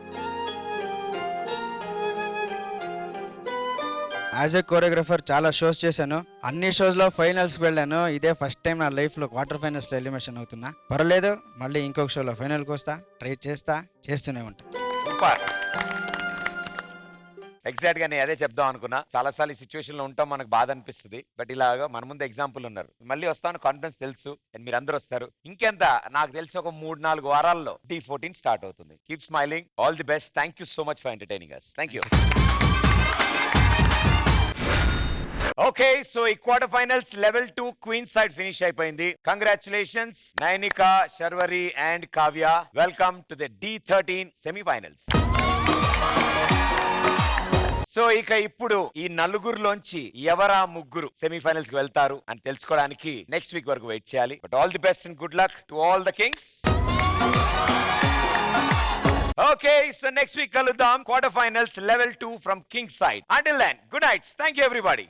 యాజ్ ఏ కోరియోగ్రఫర్ చాలా షోస్ చేశాను, అన్ని షోస్లో ఫైనల్స్కి వెళ్ళాను. ఇదే ఫస్ట్ టైం నా లైఫ్లో క్వార్టర్ ఫైనల్స్లో ఎలిమినేషన్ అవుతున్నా. పర్వాలేదు, మళ్ళీ ఇంకొక షోలో ఫైనల్కి వస్తా, ట్రై చేస్తూనే ఉంటా. ఎగ్జాక్ట్ గా నేను అదే చెప్దాం అనుకున్నా. చాలాసార్లు ఈ సిచ్యువేషన్ లో ఉంటాం, మనకు బాధ అనిపిస్తుంది. బట్ ఇలాగా మన ముందు ఎగ్జాంపుల్ ఉన్నారు, మళ్ళీ వస్తాను, కాన్ఫిడెన్స్ తెలుసు, అండ్ మీరు అందరూ వస్తారు. ఇంకెంత నాకు తెలిసి ఒక 3-4 వారాల్లో D14 స్టార్ట్ అవుతుంది. Keep smiling, all the best. Thank you so much for entertaining us. Thank you. Okay, so ఈ quarter finals level 2 queen side finish అయిపోయింది. Congratulations Nainika, Sharvari and Kavya. Welcome to the D13 semifinals. So ఇక ఇప్పుడు ఈ నలుగురులోంచి ఎవరా ముగ్గురు semifinals కి వెళ్తారు అని తెలుసుకోవడానికి నెక్స్ట్ వీక్ వరకు వెయిట్ చేయాలి. But all the best and good luck to all the Kings. Okay, so next week kaludam quarter finals level 2 from King side. Until then, good nights. Thank you everybody.